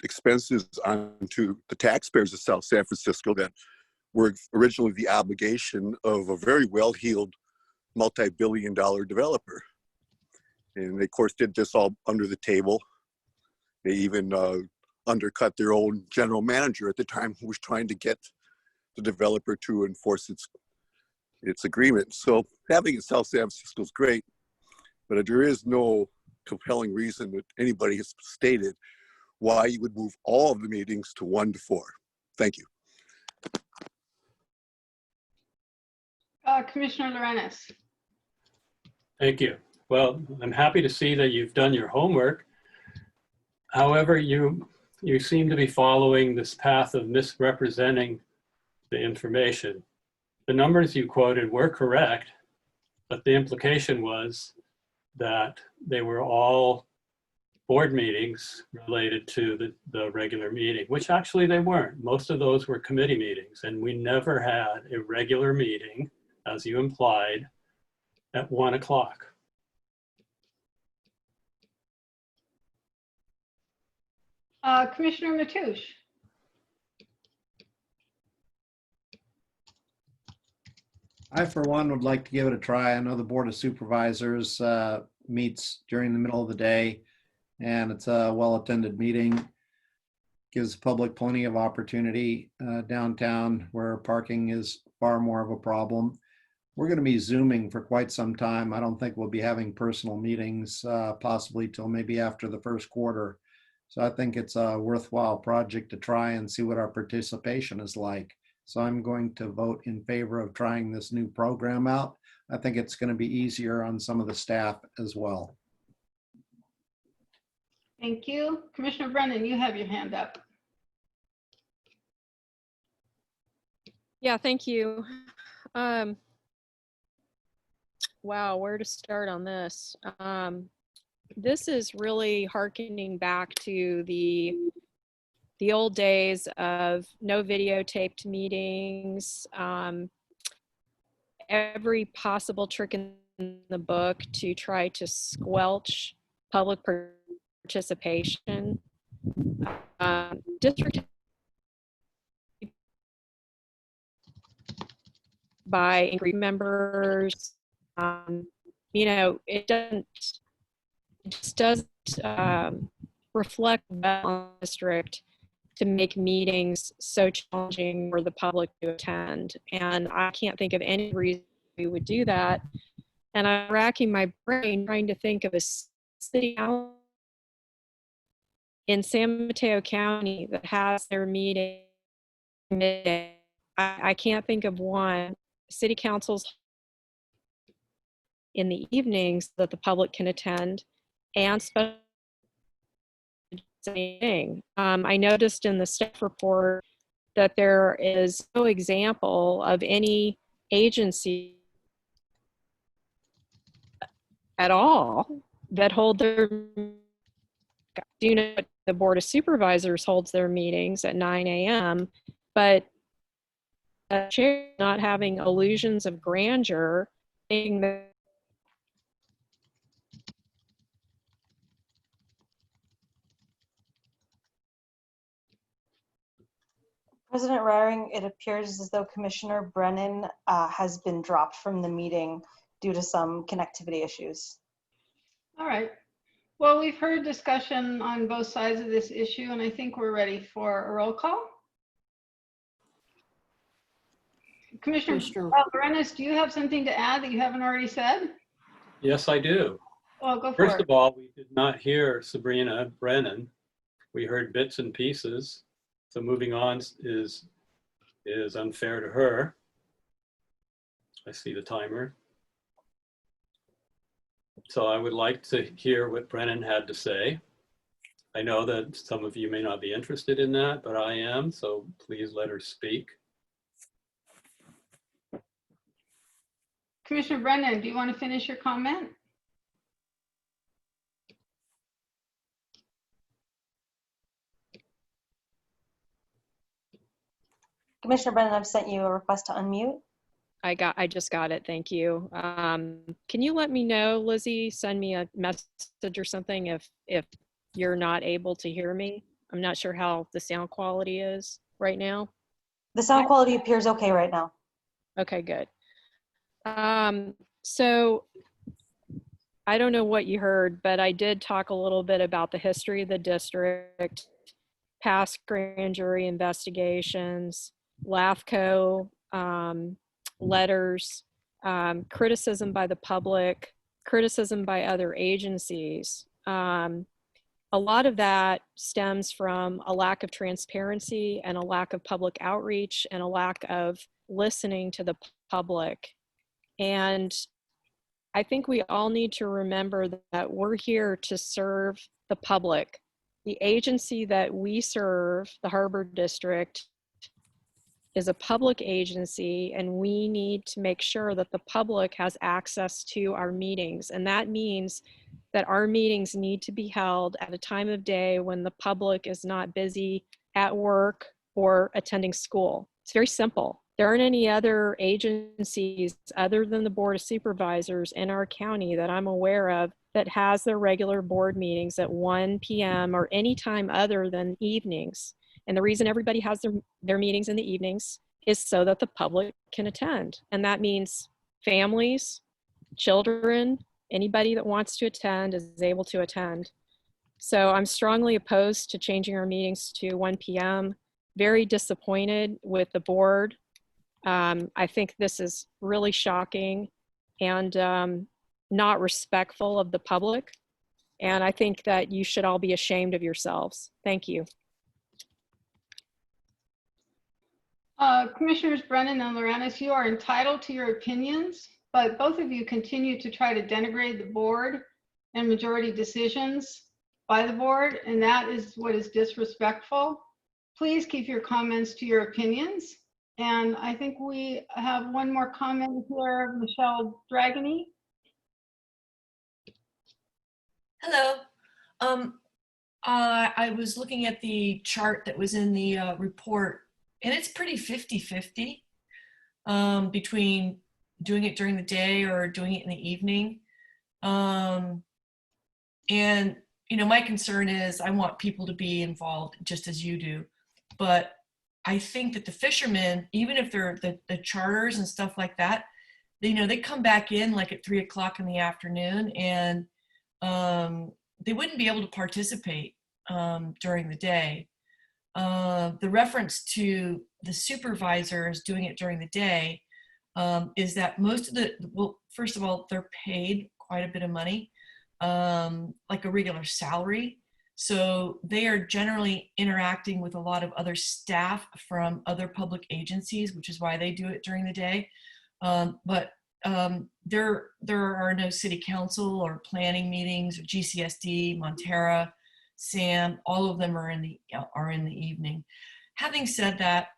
expenses onto the taxpayers of South San Francisco that were originally the obligation of a very well-heeled multi-billion-dollar developer. And they, of course, did this all under the table. They even undercut their own general manager at the time, who was trying to get the developer to enforce its agreement. So having it in South San Francisco is great, but there is no compelling reason that anybody has stated why you would move all of the meetings to 1 to 4. Thank you. Commissioner Lorenz. Thank you. Well, I'm happy to see that you've done your homework. However, you seem to be following this path of misrepresenting the information. The numbers you quoted were correct, but the implication was that they were all board meetings related to the regular meeting, which actually they weren't. Most of those were committee meetings, and we never had a regular meeting, as you implied, at 1 o'clock. Commissioner Mateusz. I, for one, would like to give it a try. I know the Board of Supervisors meets during the middle of the day, and it's a well-attended meeting. Gives the public plenty of opportunity downtown, where parking is far more of a problem. We're going to be Zooming for quite some time. I don't think we'll be having personal meetings possibly till maybe after the first quarter. So I think it's a worthwhile project to try and see what our participation is like. So I'm going to vote in favor of trying this new program out. I think it's going to be easier on some of the staff as well. Thank you. Commissioner Brennan, you have your hand up. Yeah, thank you. Wow, where to start on this? This is really hearkening back to the old days of no videotaped meetings, every possible trick in the book to try to squelch public participation. District by angry members, you know, it just doesn't reflect well on the district to make meetings so challenging for the public to attend. And I can't think of any reason we would do that. And I'm racking my brain trying to think of a city in San Mateo County that has their meeting midday. I can't think of one. City councils in the evenings that the public can attend, and special thing. I noticed in the staff report that there is no example of any agency at all that hold their, do know the Board of Supervisors holds their meetings at 9 a.m., but a chair not having illusions of grandeur, saying that President Raring, it appears as though Commissioner Brennan has been dropped from the meeting due to some connectivity issues. All right. Well, we've heard discussion on both sides of this issue, and I think we're ready for a roll call. Commissioner Lorenz, do you have something to add that you haven't already said? Yes, I do. Well, go for First it. of all, we did not hear Sabrina Brennan. We heard bits and pieces. So moving on is unfair to her. I see the timer. So I would like to hear what Brennan had to say. I know that some of you may not be interested in that, but I am, so please let her speak. Commissioner Brennan, do you want to finish your comment? Commissioner Brennan, I've sent you a request to unmute. I just got it. Thank you. Can you let me know, Lizzie, send me a message or something if you're not able to hear me? I'm not sure how the sound quality is right now. The sound quality appears okay right now. Okay, good. So I don't know what you heard, but I did talk a little bit about the history of the district, past grand jury investigations, LAFCO letters, criticism by the public, criticism by other agencies. A lot of that stems from a lack of transparency and a lack of public outreach and a lack of listening to the public. And I think we all need to remember that we're here to serve the public. The agency that we serve, the Harbor District, is a public agency, and we need to make sure that the public has access to our meetings. And that means that our meetings need to be held at a time of day when the public is not busy at work or attending school. It's very simple. There aren't any other agencies other than the Board of Supervisors in our county that I'm aware of that has their regular board meetings at 1 p.m. or any time other than evenings. And the reason everybody has their meetings in the evenings is so that the public can attend. And that means families, children, anybody that wants to attend is able to attend. So I'm strongly opposed to changing our meetings to 1 p.m. Very disappointed with the board. I think this is really shocking and not respectful of the public. And I think that you should all be ashamed of yourselves. Thank you. Commissioners Brennan and Loranis, you are entitled to your opinions, but both of you continue to try to denigrate the board and majority decisions by the board, and that is what is disrespectful. Please keep your comments to your opinions. And I think we have one more comment here, Michelle Dragony. Hello. I was looking at the chart that was in the report, and it's pretty 50-50 between doing it during the day or doing it in the evening. And, you know, my concern is I want people to be involved just as you do. But I think that the fishermen, even if they're the charters and stuff like that, they, you know, they come back in like at 3 o'clock in the afternoon, and they wouldn't be able to participate during the day. The reference to the supervisors doing it during the day is that most of the, well, first of all, they're paid quite a bit of money, like a regular salary. So they are generally interacting with a lot of other staff from other public agencies, which is why they do it during the day. But there are no city council or planning meetings or GCSD, Montera, SAM, all of them are in the evening. Having said that,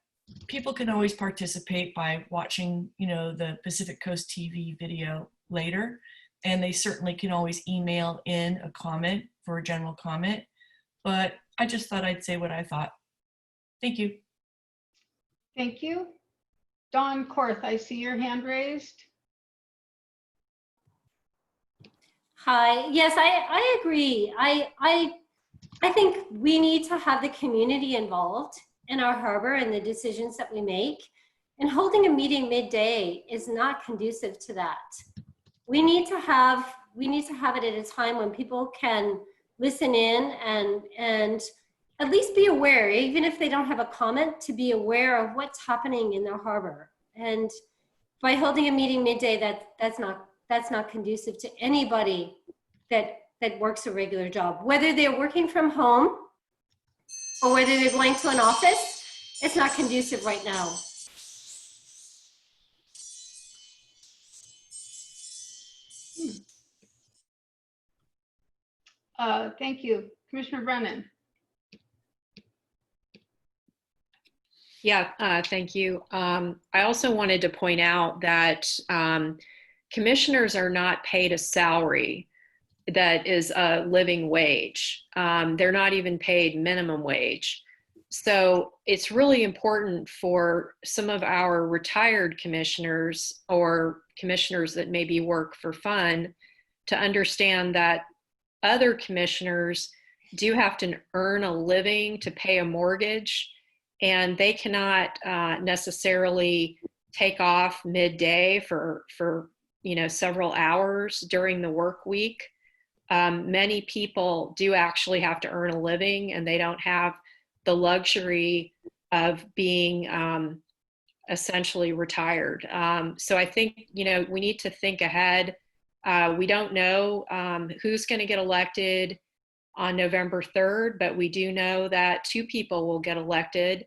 people can always participate by watching, you know, the Pacific Coast TV video later, and they certainly can always email in a comment for a general comment. But I just thought I'd say what I thought. Thank you. Thank you. Dawn Korth, I see your hand raised. Hi, yes, I agree. I think we need to have the community involved in our harbor and the decisions that we make. And holding a meeting midday is not conducive to that. We need to have it at a time when people can listen in and at least be aware, even if they don't have a comment, to be aware of what's happening in their harbor. And by holding a meeting midday, that's not conducive to anybody that works a regular job. Whether they're working from home or whether they're going to an office, it's not conducive right now. Thank you. Commissioner Brennan. Yeah, thank you. I also wanted to point out that commissioners are not paid a salary that is a living wage. They're not even paid minimum wage. So it's really important for some of our retired commissioners or commissioners that maybe work for fun to understand that other commissioners do have to earn a living to pay a mortgage, and they cannot necessarily take off midday for several hours during the work week. Many people do actually have to earn a living, and they don't have the luxury of being essentially retired. So I think, we need to think ahead. We don't know who's going to get elected on November 3rd, but we do know that 2 people will get elected,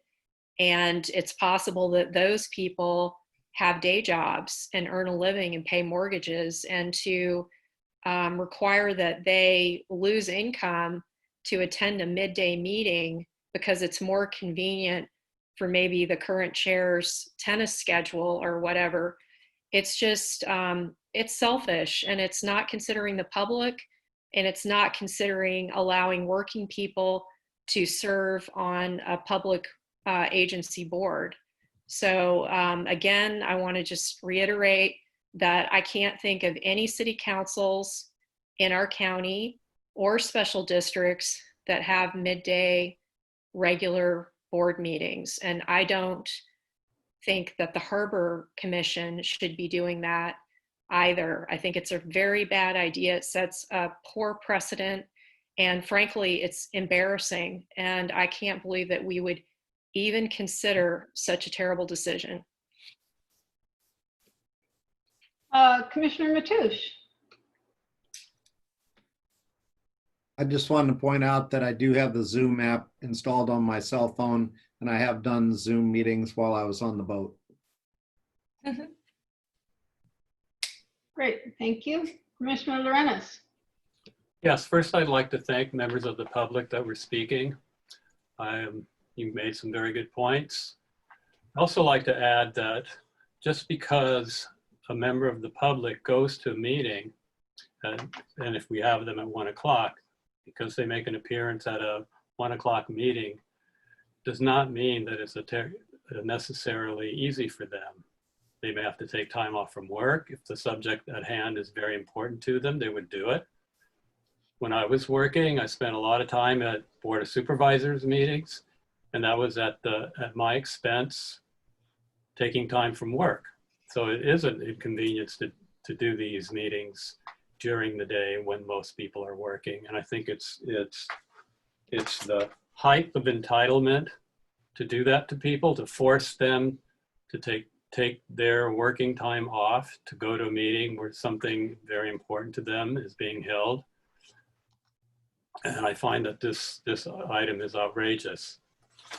and it's possible that those people have day jobs and earn a living and pay mortgages, and to require that they lose income to attend a midday meeting because it's more convenient for maybe the current chair's tennis schedule or whatever. It's just, it's selfish, and it's not considering the public, and it's not considering allowing working people to serve on a public agency board. So again, I want to just reiterate that I can't think of any city councils in our county or special districts that have midday regular board meetings. And I don't think that the Harbor Commission should be doing that either. I think it's a very bad idea. It sets a poor precedent, and frankly, it's embarrassing. And I can't believe that we would even consider such a terrible decision. Commissioner Mateusz. I just wanted to point out that I do have the Zoom app installed on my cell phone, and I have done Zoom meetings while I was on the boat. Great, thank you. Commissioner Lorenz. Yes, first I'd like to thank members of the public that were speaking. You made some very good points. I'd also like to add that just because a member of the public goes to a meeting, and if we have them at 1 o'clock, because they make an appearance at a 1 o'clock meeting, does not mean that it's necessarily easy for them. They may have to take time off from work. If the subject at hand is very important to them, they would do it. When I was working, I spent a lot of time at Board of Supervisors meetings, and that was at my expense, taking time from work. So it is an inconvenience to do these meetings during the day when most people are working. And I think it's the height of entitlement to do that to people, to force them to take their working time off to go to a meeting where something very important to them is being held. And I find that this item is outrageous.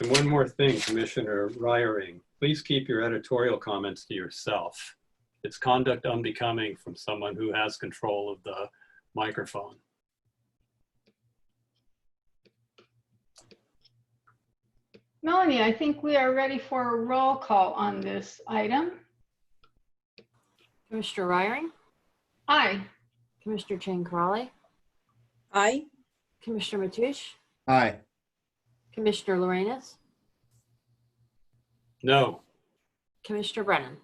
And one more thing, Commissioner Reiering, please keep your editorial comments to yourself. It's conduct unbecoming from someone who has control of the microphone. Melanie, I think we are ready for a roll call on this item. Commissioner Reiering? Aye. Commissioner Chang Crawley? Aye. Commissioner Mateusz? Aye. Commissioner Lorenz? No. Commissioner Brennan?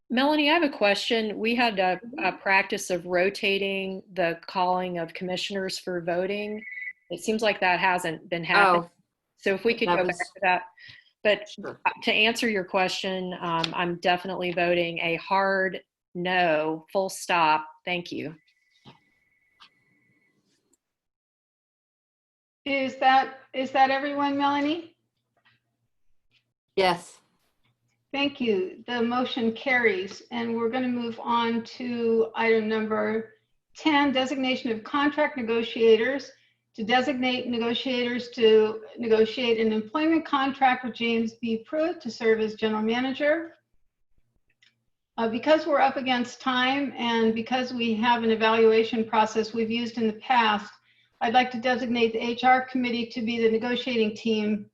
Melanie, I have a question. We had a practice of rotating the calling of commissioners for voting. It seems like that hasn't been happening. Oh, so if we could go back to that. But sure. To answer your question, I'm definitely voting a hard no, full stop. Thank you. Is that everyone, Melanie? Yes. Thank you. The motion carries, and we're going to move on to item number 10, designation of contract negotiators. To designate negotiators to negotiate an employment contract with James B. Pruitt to serve as general manager. Because we're up against time and because we have an evaluation process we've used in the past, I'd like to designate the HR committee to be the negotiating team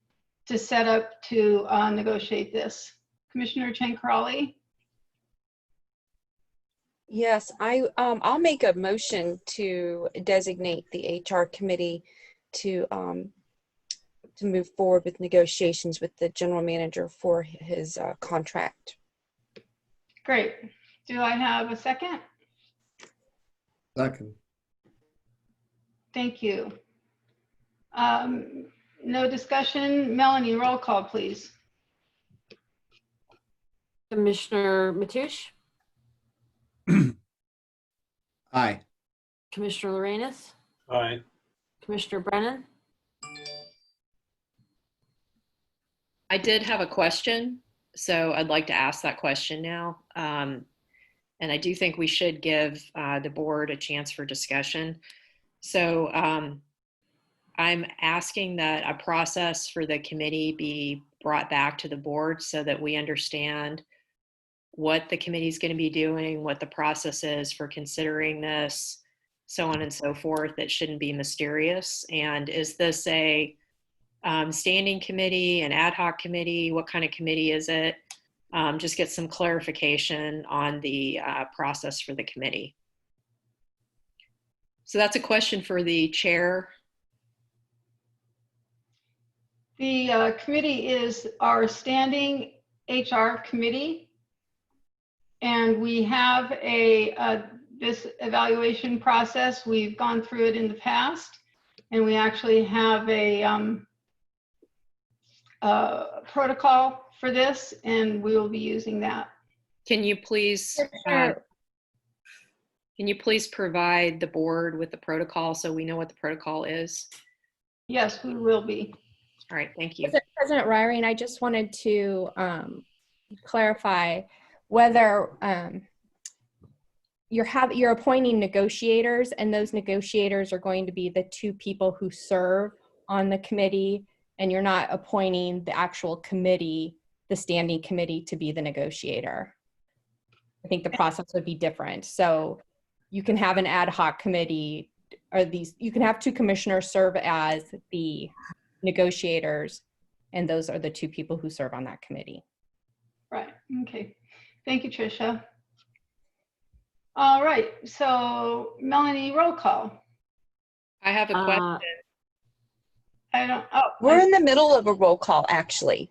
to set up to negotiate this. Commissioner Chen-Crowley? Yes, I'll make a motion to designate the HR committee to move forward with negotiations with the general manager for his contract. Great. Do I have a second? Second. Thank you. No discussion. Melanie, roll call, please. Commissioner Mateusz, Aye. Commissioner Lorenz, Aye. Commissioner Brennan, I did have a question, so I'd like to ask that question now. And I do think we should give the board a chance for discussion. So I'm asking that a process for the committee be brought back to the board so that we understand what the committee is going to be doing, what the process is for considering this, so on and so forth. That shouldn't be mysterious. And is this a standing committee, an ad hoc committee? What kind of committee is it? Just get some clarification on the process for the committee. So that's a question for the chair. The committee is our standing HR committee. And we have this evaluation process. We've gone through it in the past. And we actually have a protocol for this, and we will be using that. Can you please provide the board with the protocol so we know what the protocol is? Yes, we will be. All right, thank you. President Ryring, I just wanted to clarify whether you're appointing negotiators, and those negotiators are going to be the two people who serve on the committee, and you're not appointing the actual committee, the standing committee, to be the negotiator. I think the process would be different. So you can have an ad hoc committee, or you can have two commissioners serve as the negotiators, and those are the two people who serve on that committee. Right, okay. Thank you, Tricia. All right, so Melanie, roll call. I have a question. We're in the middle of a roll call, actually.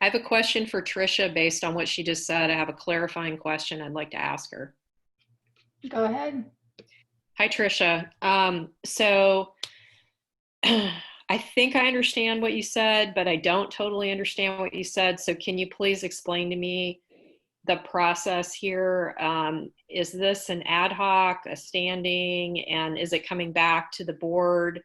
I have a question for Tricia based on what she just said. I have a clarifying question I'd like to ask her. Go ahead. Hi, Tricia. So I think I understand what you said, but I don't totally understand what you said. So can you please explain to me the process here? Is this an ad hoc, a standing, and is it coming back to the board?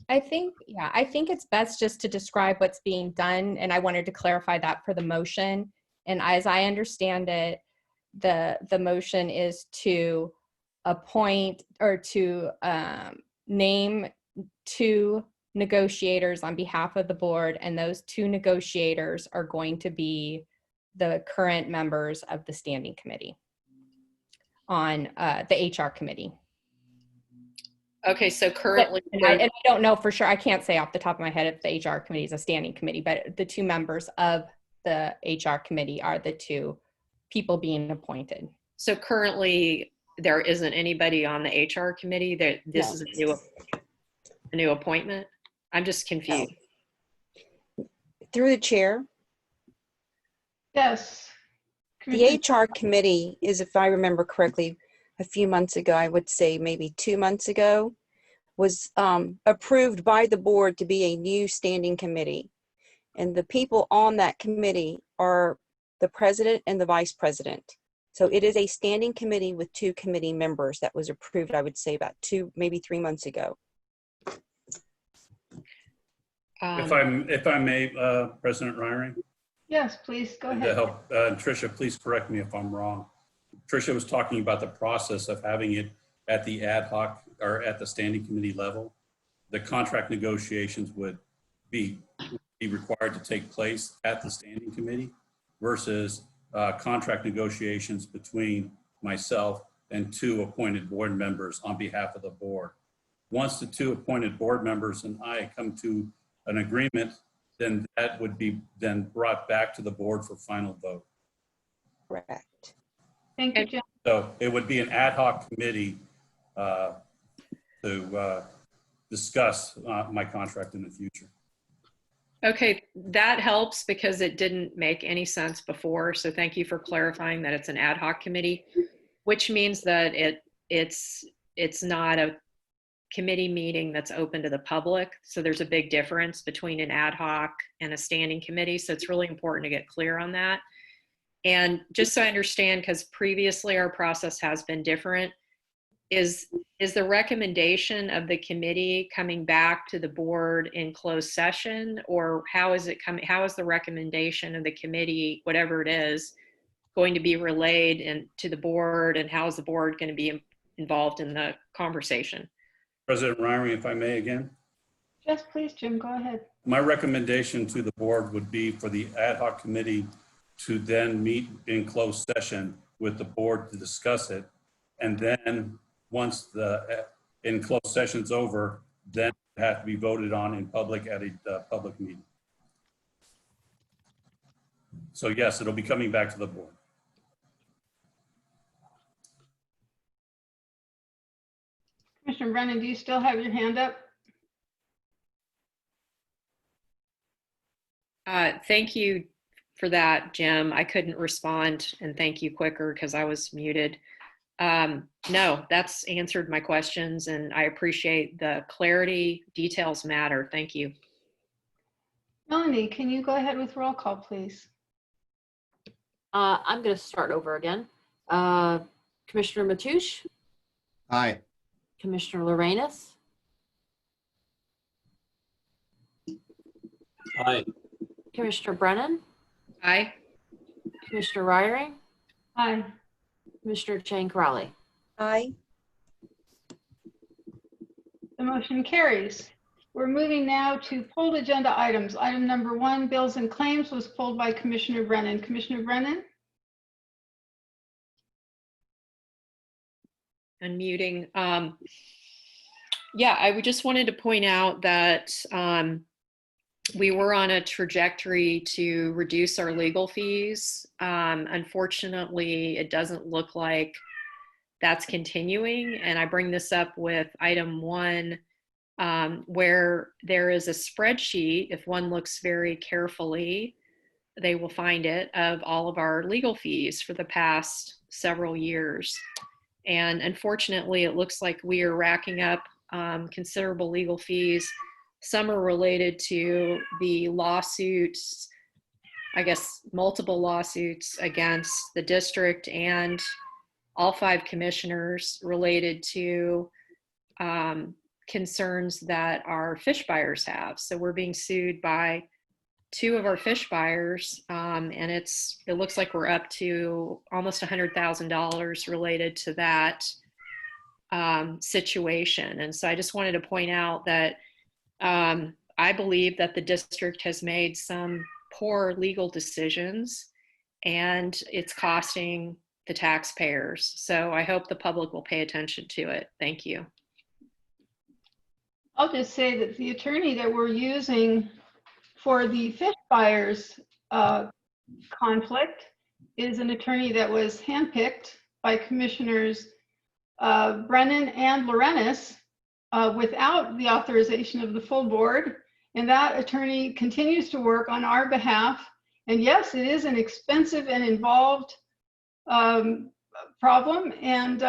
I think it's best just to describe what's being done, and I wanted to clarify that for the motion. And as I understand it, the motion is to appoint or to name two negotiators on behalf of the board, and those two negotiators are going to be the current members of the standing committee on the HR committee. Okay, so currently, and I don't know for sure. I can't say off the top of my head if the HR committee is a standing committee, but the two members of the HR committee are the two people being appointed. So currently, there isn't anybody on the HR committee. This is a new appointment. I'm just confused. Through the chair. Yes. The HR committee is, if I remember correctly, a few months ago, I would say maybe 2 months ago, was approved by the board to be a new standing committee. And the people on that committee are the president and the vice president. So it is a standing committee with two committee members that was approved, I would say about 2, maybe 3 months ago. If I may, President Ryring? Yes, please, go ahead. To help, Tricia, please correct me if I'm wrong. Tricia was talking about the process of having it at the ad hoc or at the standing committee level. The contract negotiations would be required to take place at the standing committee versus contract negotiations between myself and 2 appointed board members on behalf of the board. Once the 2 appointed board members and I come to an agreement, then that would be then brought back to the board for final vote. Correct. Thank you, Jim. So it would be an ad hoc committee to discuss my contract in the future. Okay, that helps because it didn't make any sense before. So thank you for clarifying that it's an ad hoc committee, which means that it's not a committee meeting that's open to the public. So there's a big difference between an ad hoc and a standing committee. So it's really important to get clear on that. And just so I understand, because previously our process has been different, is the recommendation of the committee coming back to the board in closed session, or how is it coming? How is the recommendation of the committee, whatever it is, going to be relayed to the board, and how is the board going to be involved in the conversation? President Ryrie, if I may again. Yes, please, Jim, go ahead. My recommendation to the board would be for the ad hoc committee to then meet in closed session with the board to discuss it. And then once the in closed session's over, then it has to be voted on in public at a public meeting. So yes, it'll be coming back to the board. Commissioner Brennan, do you still have your hand up? Thank you for that, Jim. I couldn't respond and thank you quicker because I was muted. No, that's answered my questions, and I appreciate the clarity. Details matter. Thank you. Melanie, can you go ahead with roll call, please? I'm going to start over again. Commissioner Mateusz? Aye. Commissioner Lorenz? Aye. Commissioner Brennan? Aye. Commissioner Ryring? Aye. Commissioner Chang Crowley? Aye. The motion carries. We're moving now to pulled agenda items. Item number 1, bills and claims, was pulled by Commissioner Brennan. Commissioner Brennan? Unmuting. Yeah, I just wanted to point out that we were on a trajectory to reduce our legal fees. Unfortunately, it doesn't look like that's continuing. And I bring this up with item 1, where there is a spreadsheet. If one looks very carefully, they will find it, of all of our legal fees for the past several years. And unfortunately, it looks like we are racking up considerable legal fees. Some are related to the lawsuits, I guess multiple lawsuits against the district and all 5 commissioners related to concerns that our fish buyers have. So we're being sued by 2 of our fish buyers, and it looks like we're up to almost $100,000 related to that situation. And so I just wanted to point out that I believe that the district has made some poor legal decisions, and it's costing the taxpayers. So I hope the public will pay attention to it. Thank you. I'll just say that the attorney that we're using for the fish buyers conflict is an attorney that was handpicked by Commissioners Brennan and Lorenz without the authorization of the full board. And that attorney continues to work on our behalf. And yes, it is an expensive and involved problem. And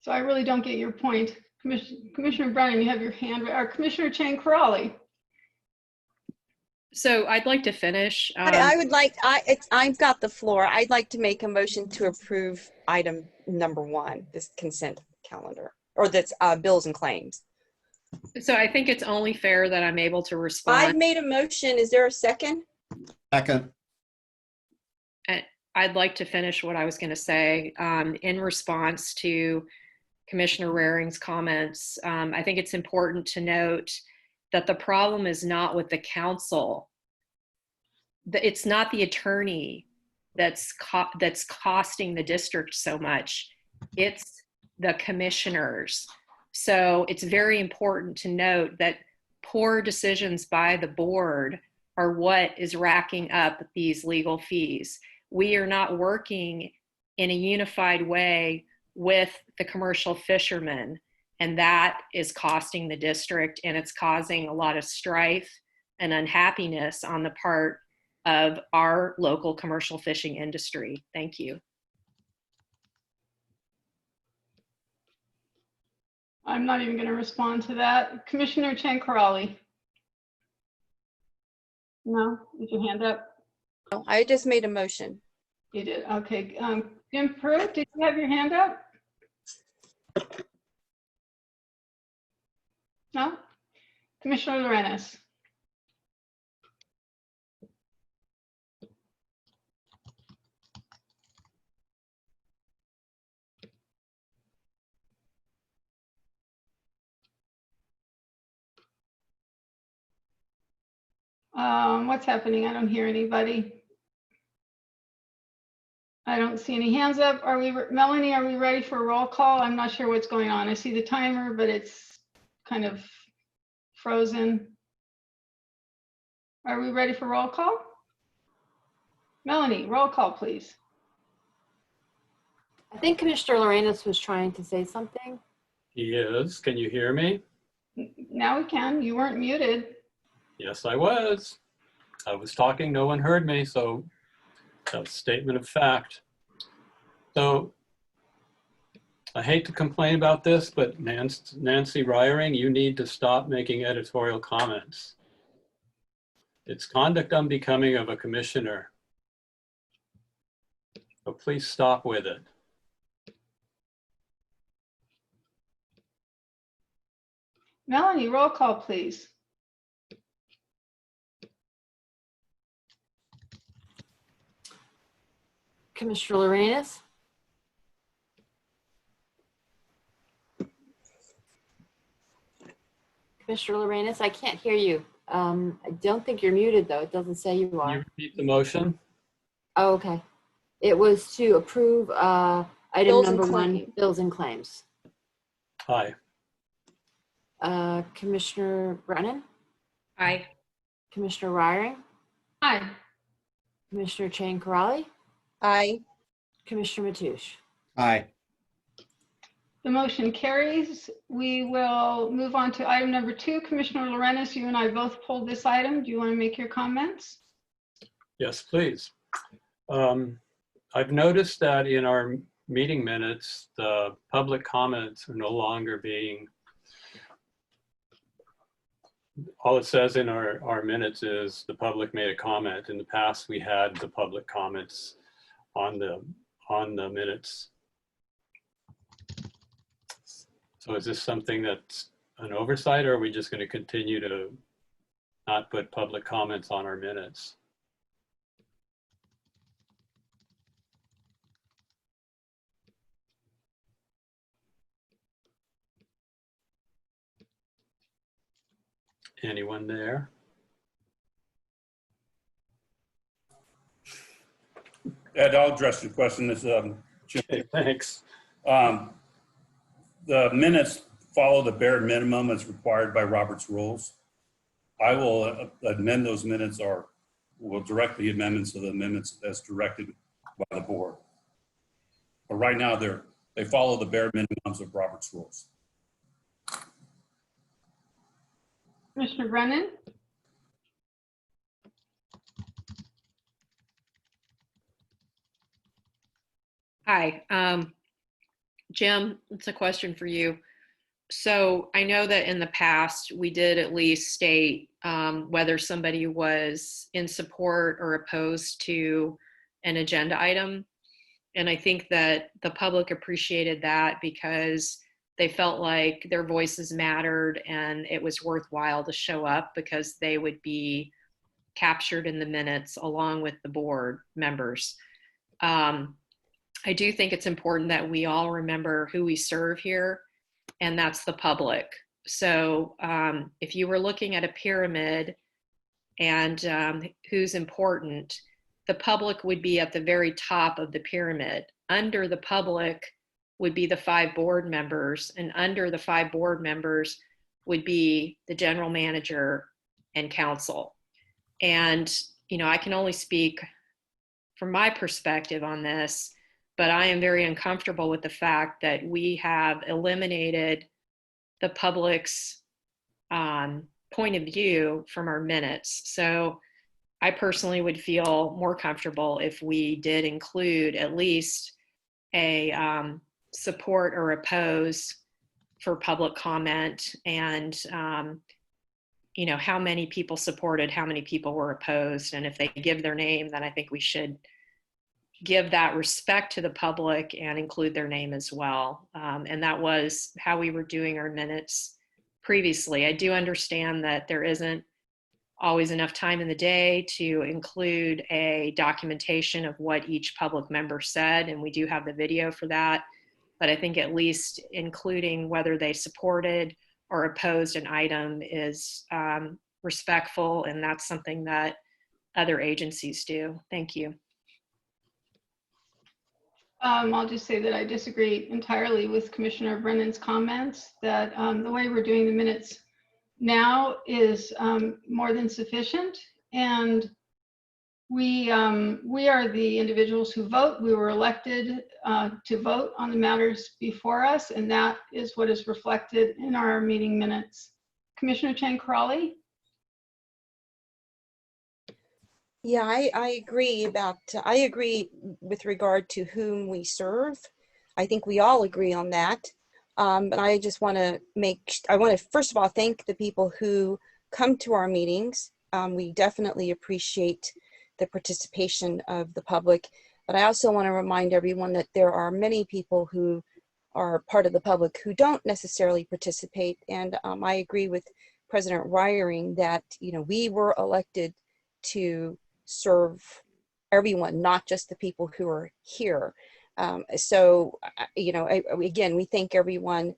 so I really don't get your point. Commissioner Brennan, you have your hand, or Commissioner Chang Crowley. So I'd like to finish. I would like, I've got the floor. I'd like to make a motion to approve item number 1, this consent calendar, or that's bills and claims. So I think it's only fair that I'm able to respond. I've made a motion. Is there a second? Second. I'd like to finish what I was going to say in response to Commissioner Raring's comments. I think it's important to note that the problem is not with the council. It's not the attorney that's costing the district so much. It's the commissioners. So it's very important to note that poor decisions by the board are what is racking up these legal fees. We are not working in a unified way with the commercial fishermen, and that is costing the district, and it's causing a lot of strife and unhappiness on the part of our local commercial fishing industry. Thank you. I'm not even going to respond to that. Commissioner Chan-Corrali? No? With your hand up? Oh, I just made a motion. You did. Okay. Jim Pruitt, did you have your hand up? No? Commissioner Lorenz? What's happening? I don't hear anybody. I don't see any hands up. Are we, Melanie, are we ready for a roll call? I'm not sure what's going on. I see the timer, but it's kind of frozen. Are we ready for roll call? Melanie, roll call, please. I think Commissioner Lorenz was trying to say something. He is. Can you hear me? Now we can. You weren't muted. Yes, I was. I was talking, no one heard me, so that's a statement of fact. So I hate to complain about this, but Nancy Ryring, you need to stop making editorial comments. It's conduct unbecoming of a commissioner. So please stop with it. Melanie, roll call, please. Commissioner Lorenz? Commissioner Lorenz, I can't hear you. I don't think you're muted though. It doesn't say you are. Can you repeat the motion? Oh, okay. It was to approve item Bills and number 1, claims. bills and claims. Aye. Commissioner Brennan? Aye. Commissioner Ryring? Aye. Commissioner Chan-Corrali? Aye. Commissioner Matoush? Aye. The motion carries. We will move on to item number 2. Commissioner Lorenz, you and I both pulled this item. Do you want to make your comments? Yes, please. I've noticed that in our meeting minutes, the public comments are no longer being, all it says in our minutes is the public made a comment. In the past, we had the public comments on the minutes. So is this something that's an oversight, or are we just going to continue to not put public comments on our minutes? Anyone there? Ed, I'll address your question. Okay, thanks. The minutes follow the bare minimum as required by Robert's rules. I will amend those minutes, or will direct the amendments of the amendments as directed by the board. But right now, they follow the bare minimums of Robert's rules. Commissioner Brennan? Hi, Jim, it's a question for you. So I know that in the past, we did at least state whether somebody was in support or opposed to an agenda item. And I think that the public appreciated that because they felt like their voices mattered and it was worthwhile to show up because they would be captured in the minutes along with the board members. I do think it's important that we all remember who we serve here, and that's the public. So if you were looking at a pyramid and who's important, the public would be at the very top of the pyramid. Under the public would be the 5 board members, and under the 5 board members would be the general manager and council. And, you know, I can only speak from my perspective on this, but I am very uncomfortable with the fact that we have eliminated the public's point of view from our minutes. So I personally would feel more comfortable if we did include at least a support or oppose for public comment, and you know, how many people supported, how many people were opposed, and if they give their name, then I think we should give that respect to the public and include their name as well. And that was how we were doing our minutes previously. I do understand that there isn't always enough time in the day to include a documentation of what each public member said, and we do have the video for that. But I think at least including whether they supported or opposed an item is respectful, and that's something that other agencies do. Thank you. I'll just say that I disagree entirely with Commissioner Brennan's comments, that the way we're doing the minutes now is more than sufficient. And we are the individuals who vote. We were elected to vote on the matters before us, and that is what is reflected in our meeting minutes. Commissioner Chang-Crawley? Yeah, I agree I agree with regard to whom we serve. I think we all agree on that. But I just want to first of all, thank the people who come to our meetings. We definitely appreciate the participation of the public. But I also want to remind everyone that there are many people who are part of the public who don't necessarily participate. And I agree with President Reiering that, you know, we were elected to serve everyone, not just the people who are here. So, you know, again, we thank everyone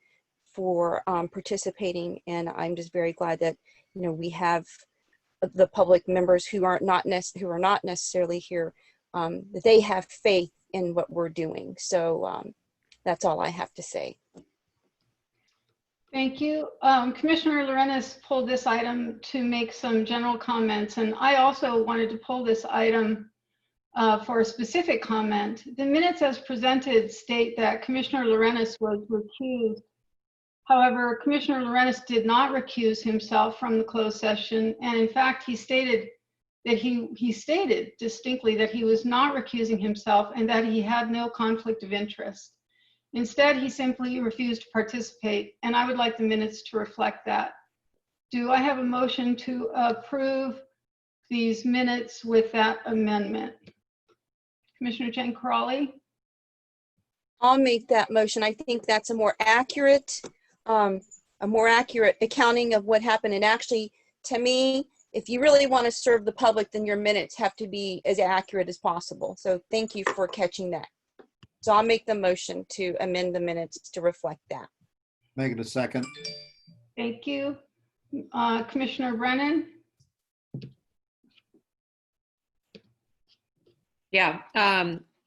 for participating, and I'm just very glad that, you know, we have the public members who are not necessarily here, that they have faith in what we're doing. So that's all I have to say. Thank you. Commissioner Lorenas pulled this item to make some general comments, and I also wanted to pull this item for a specific comment. The minutes as presented state that Commissioner Lorenas was recused. However, Commissioner Lorenas did not recuse himself from the closed session, and in fact, he stated that he stated distinctly that he was not recusing himself and that he had no conflict of interest. Instead, he simply refused to participate, and I would like the minutes to reflect that. Do I have a motion to approve these minutes with that amendment? Commissioner Chang-Crawley? I'll make that motion. I think that's a more accurate accounting of what happened. And actually, to me, if you really want to serve the public, then your minutes have to be as accurate as possible. So thank you for catching that. So I'll make the motion to amend the minutes to reflect that. Make it a second. Thank you. Commissioner Brennan? Yeah,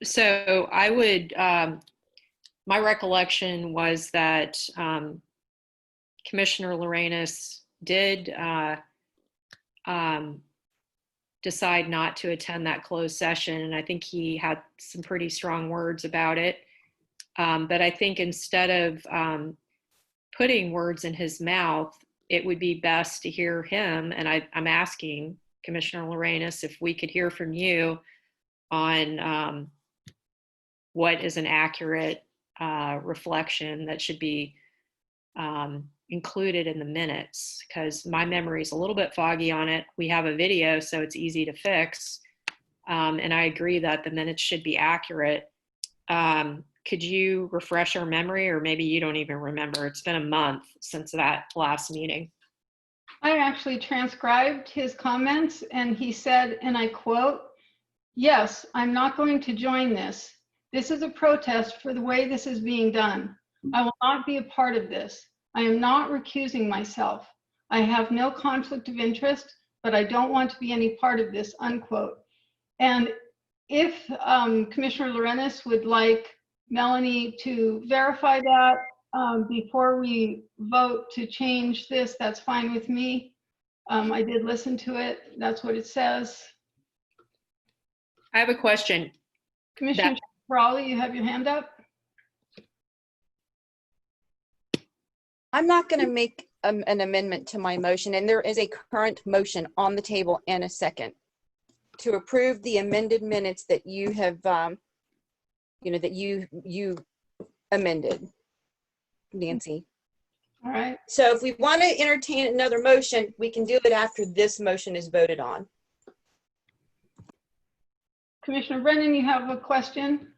so I would, my recollection was that Commissioner Lorenas did decide not to attend that closed session, and I think he had some pretty strong words about it. But I think instead of putting words in his mouth, it would be best to hear him, and I'm asking Commissioner Lorenas if we could hear from you on what is an accurate reflection that should be included in the minutes, because my memory is a little bit foggy on it. We have a video, so it's easy to fix. And I agree that the minutes should be accurate. Could you refresh our memory, or maybe you don't even remember? It's been a month since that last meeting. I actually transcribed his comments, and he said, and I quote, "Yes, I'm not going to join this. This is a protest for the way this is being done. I will not be a part of this. I am not recusing myself. I have no conflict of interest, but I don't want to be any part of this," unquote. And If Commissioner Lorenz would like Melanie to verify that before we vote to change this, that's fine with me. I did listen to it. That's what it says. I have a question. Commissioner Raleigh, you have your hand up. I'm not going to make an amendment to my motion, and there is a current motion on the table and a second to approve the amended minutes that you have, that you amended, Nancy. All right. So if we want to entertain another motion, we can do it after this motion is voted on. Commissioner Brennan, you have a question?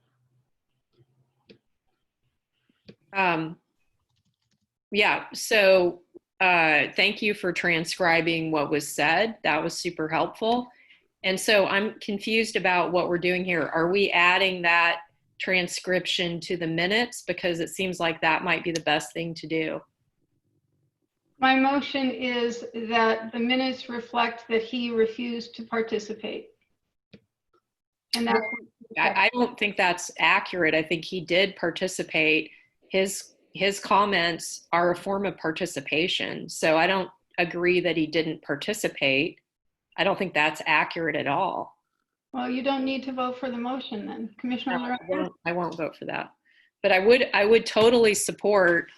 Yeah, so thank you for transcribing what was said. That was super helpful. And so I'm confused about what we're doing here. Are we adding that transcription to the minutes? Because it seems like that might be the best thing to do. My motion is that the minutes reflect that he refused to participate. And that's I don't think that's accurate. I think he did participate. His comments are a form of participation. So I don't agree that he didn't participate. I don't think that's accurate at all. Well, you don't need to vote for the motion then. Commissioner Lorenz? I won't vote for that. But I would totally support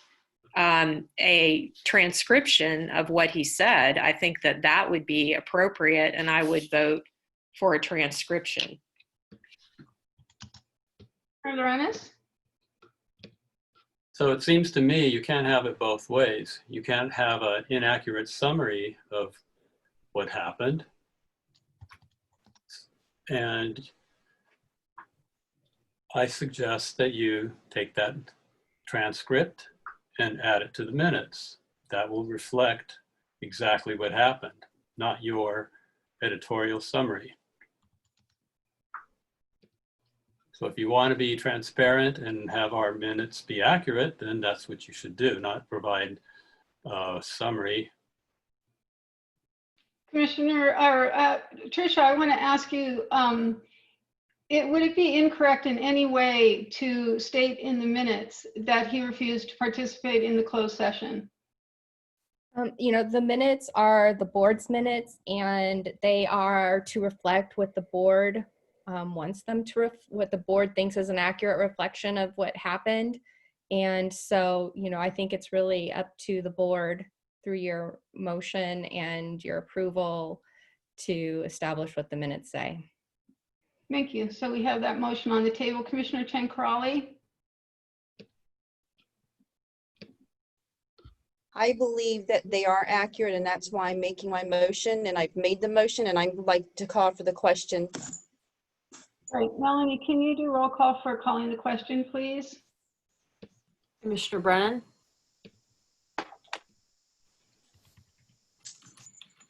a transcription of what he said. I think that would be appropriate, and I would vote for a transcription. Lorenz? So it seems to me you can't have it both ways. You can't have an inaccurate summary of what happened. And I suggest that you take that transcript and add it to the minutes. That will reflect exactly what happened, not your editorial summary. So if you want to be transparent and have our minutes be accurate, then that's what you should do, not provide a summary. Commissioner, or Tricia, I want to ask you, would it be incorrect in any way to state in the minutes that he refused to participate in the closed session? The minutes are the board's minutes, and they are to reflect what the board wants them to, what the board thinks is an accurate reflection of what happened. And so, I think it's really up to the board through your motion and your approval to establish what the minutes say. Thank you. So we have that motion on the table. Commissioner Chen-Crowley? I believe that they are accurate, and that's why I'm making my motion, and I've made the motion, and I would like to call for the question. All right, Melanie, can you do roll call for calling the question, please? Commissioner Brennan?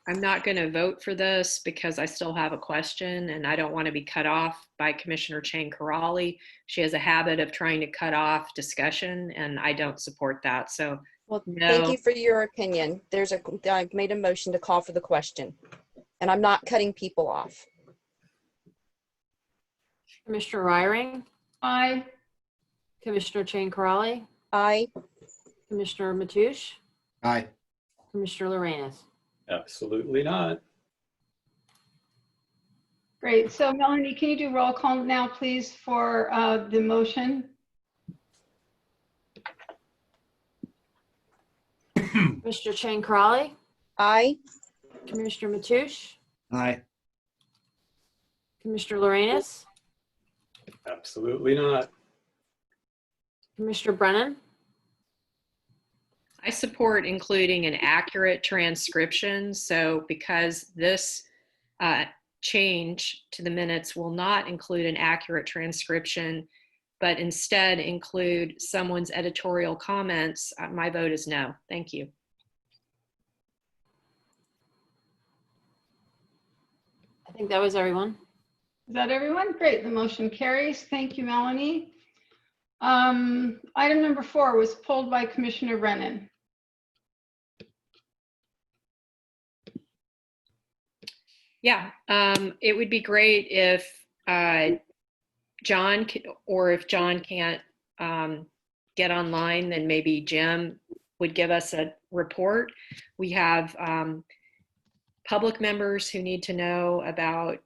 I'm not going to vote for this because I still have a question and I don't want to be cut off by Commissioner Chen-Crowley. She has a habit of trying to cut off discussion, and I don't support that. So, well, no. Thank you for your opinion. I've made a motion to call for the question, and I'm not cutting people off. Commissioner Ryring? Aye. Commissioner Chen-Crowley? Aye. Commissioner Mateusz? Aye. Commissioner Lorenz? Absolutely not. Great. So Melanie, can you do roll call now, please, for the motion? Commissioner Chen-Crowley? Aye. Commissioner Mateusz? Aye. Commissioner Lorenz? Absolutely not. Commissioner Brennan? I support including an accurate transcription. So because this change to the minutes will not include an accurate transcription, but instead include someone's editorial comments, my vote is no. Thank you. I think that was everyone. Is that everyone? Great. The motion carries. Thank you, Melanie. Item number 4 was pulled by Commissioner Brennan. Yeah, it would be great if John, or if John can't get online, then maybe Jim would give us a report. We have public members who need to know about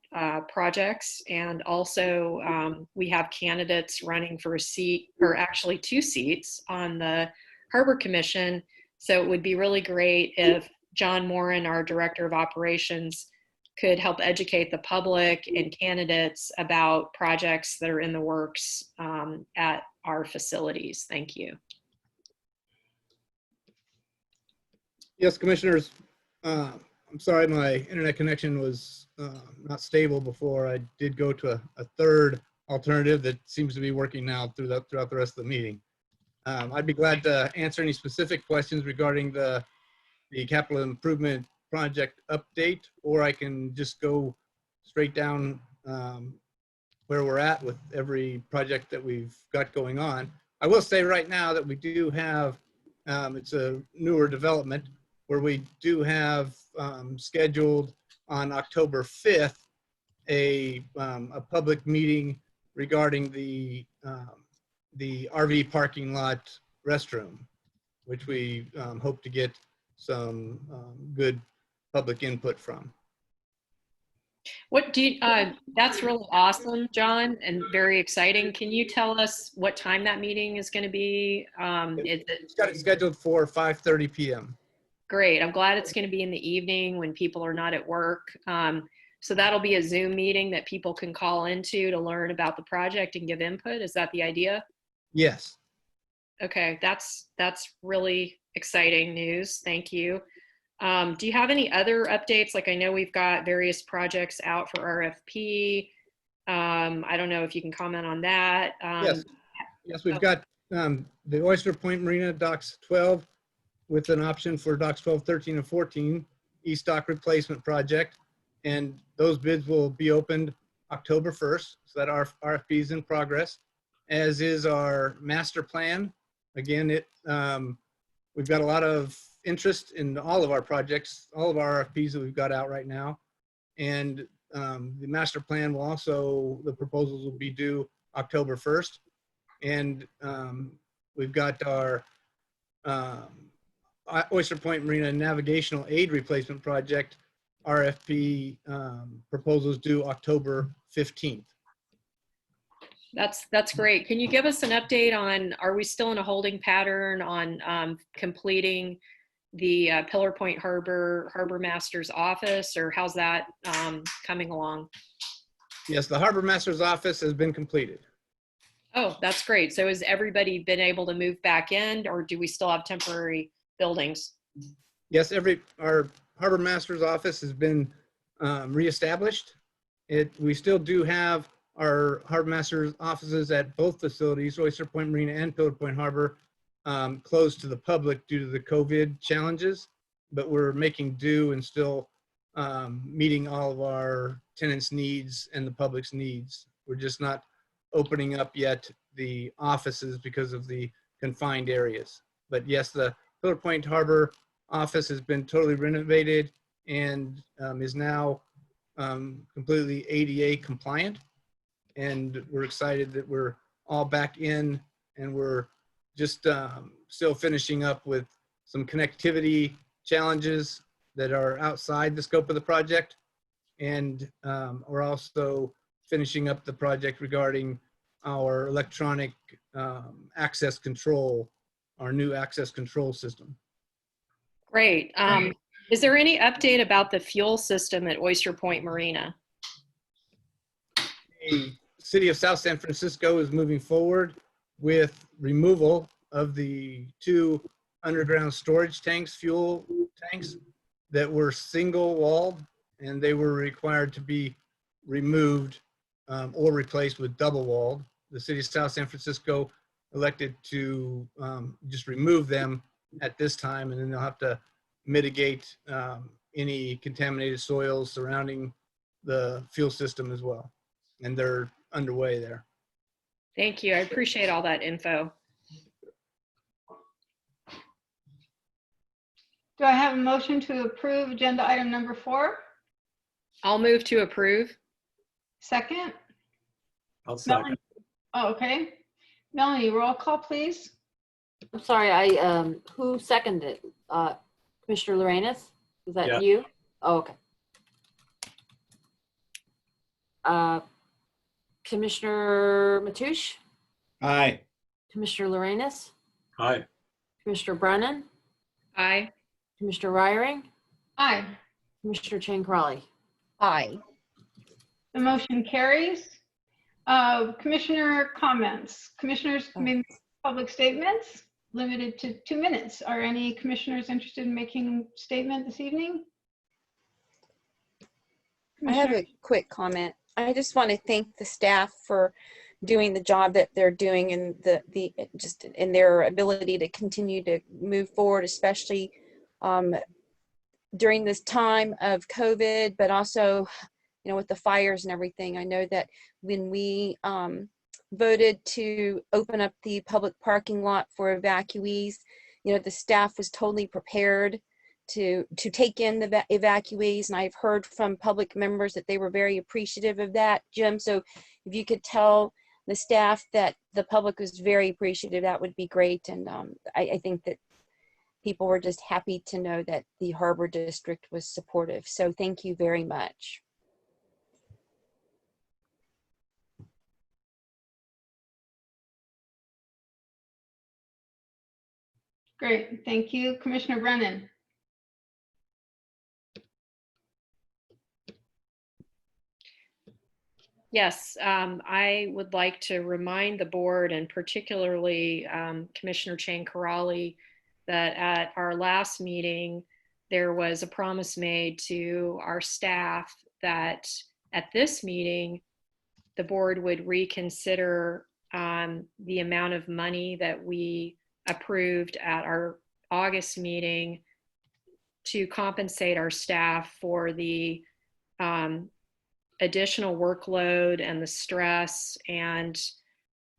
projects, and also we have candidates running for a seat, or actually 2 seats on the Harbor Commission. So it would be really great if John Moran, our Director of Operations, could help educate the public and candidates about projects that are in the works at our facilities. Thank you. Yes, commissioners. I'm sorry, my internet connection was not stable before. I did go to a third alternative that seems to be working now throughout the rest of the meeting. I'd be glad to answer any specific questions regarding the capital improvement project update, or I can just go straight down where we're at with every project that we've got going on. I will say right now that we do have, it's a newer development, where we do have scheduled on October 5th a public meeting regarding the RV parking lot restroom, which we hope to get some good public input from. What do you, that's really awesome, John, and very exciting. Can you tell us what time that meeting is going to be? It's got it scheduled for 5:30 p.m. Great. I'm glad it's going to be in the evening when people are not at work. So that'll be a Zoom meeting that people can call into to learn about the project and give input. Is that the idea? Yes. Okay, that's really exciting news. Thank you. Do you have any other updates? Like, I know we've got various projects out for RFP. I don't know if you can comment on that. Yes, we've got the Oyster Point Marina Docks 12 with an option for Docks 12, 13, and 14 e-stock replacement project. And those bids will be opened October 1st. So that our RFP is in progress, as is our master plan. Again, we've got a lot of interest in all of our projects, all of our RFPs that we've got out right now. And the master plan will also, the proposals will be due October 1st. And we've got our Oyster Point Marina Navigational Aid Replacement Project RFP proposals due October 15th. That's great. Can you give us an update on, are we still in a holding pattern on completing the Pillar Point Harbor Master's office, or how's that coming along? Yes, the Harbor Master's office has been completed. Oh, that's great. So has everybody been able to move back in, or do we still have temporary buildings? Yes, our Harbor Master's office has been reestablished. We still do have our Harbor Master's offices at both facilities, Oyster Point Marina and Pillar Point Harbor, closed to the public due to the COVID challenges, but we're making do and still meeting all of our tenants' needs and the public's needs. We're just not opening up yet the offices because of the confined areas. But yes, the Pillar Point Harbor office has been totally renovated and is now completely ADA compliant. And we're excited that we're all back in, and we're just still finishing up with some connectivity challenges that are outside the scope of the project. And we're also finishing up the project regarding our electronic access control, our new access control system. Great. Is there any update about the fuel system at Oyster Point Marina? The City of South San Francisco is moving forward with removal of the 2 underground storage tanks, fuel tanks, that were single walled, and they were required to be removed or replaced with double walled. The City of South San Francisco elected to just remove them at this time, and then they'll have to mitigate any contaminated soils surrounding the fuel system as well. And they're underway there. Thank you. I appreciate all that info. Do I have a motion to approve agenda item number 4? I'll move to approve. Second? I'll second. Melanie. Oh, okay. Melanie, roll call, please. I'm sorry, who seconded? Commissioner Lorenz? Was that Yeah. you? Oh, okay. Commissioner Matoush? Aye. Commissioner Lorenz? Aye. Commissioner Brennan? Aye. Commissioner Ryring? Aye. Commissioner Chang Crawley? Aye. The motion carries. Commissioner comments. Commissioners may make public statements limited to 2 minutes. Are any commissioners interested in making a statement this evening? I have a quick comment. I just want to thank the staff for doing the job that they're doing and the just in their ability to continue to move forward, especially during this time of COVID, but also, you know, with the fires and everything. I know that when we voted to open up the public parking lot for evacuees, you know, the staff was totally prepared to take in the evacuees, and I've heard from public members that they were very appreciative of that, Jim. So if you could tell the staff that the public was very appreciative, that would be great. And I think that people were just happy to know that the Harbor District was supportive. So thank you very much. Great, thank you. Commissioner Brennan. Yes, I would like to remind the board, and particularly Commissioner Chang Crawley, that at our last meeting, there was a promise made to our staff that at this meeting, the board would reconsider the amount of money that we approved at our August meeting to compensate our staff for the additional workload and the stress and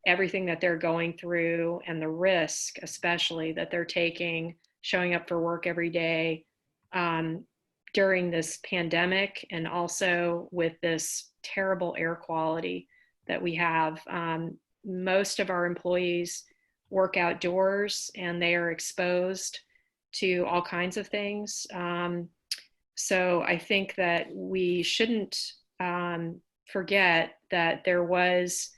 everything that they're going through, and the risk especially that they're taking showing up for work every day during this pandemic, and also with this terrible air quality that we have. Most of our employees work outdoors and they are exposed to all kinds of things. So I think that we shouldn't forget that there was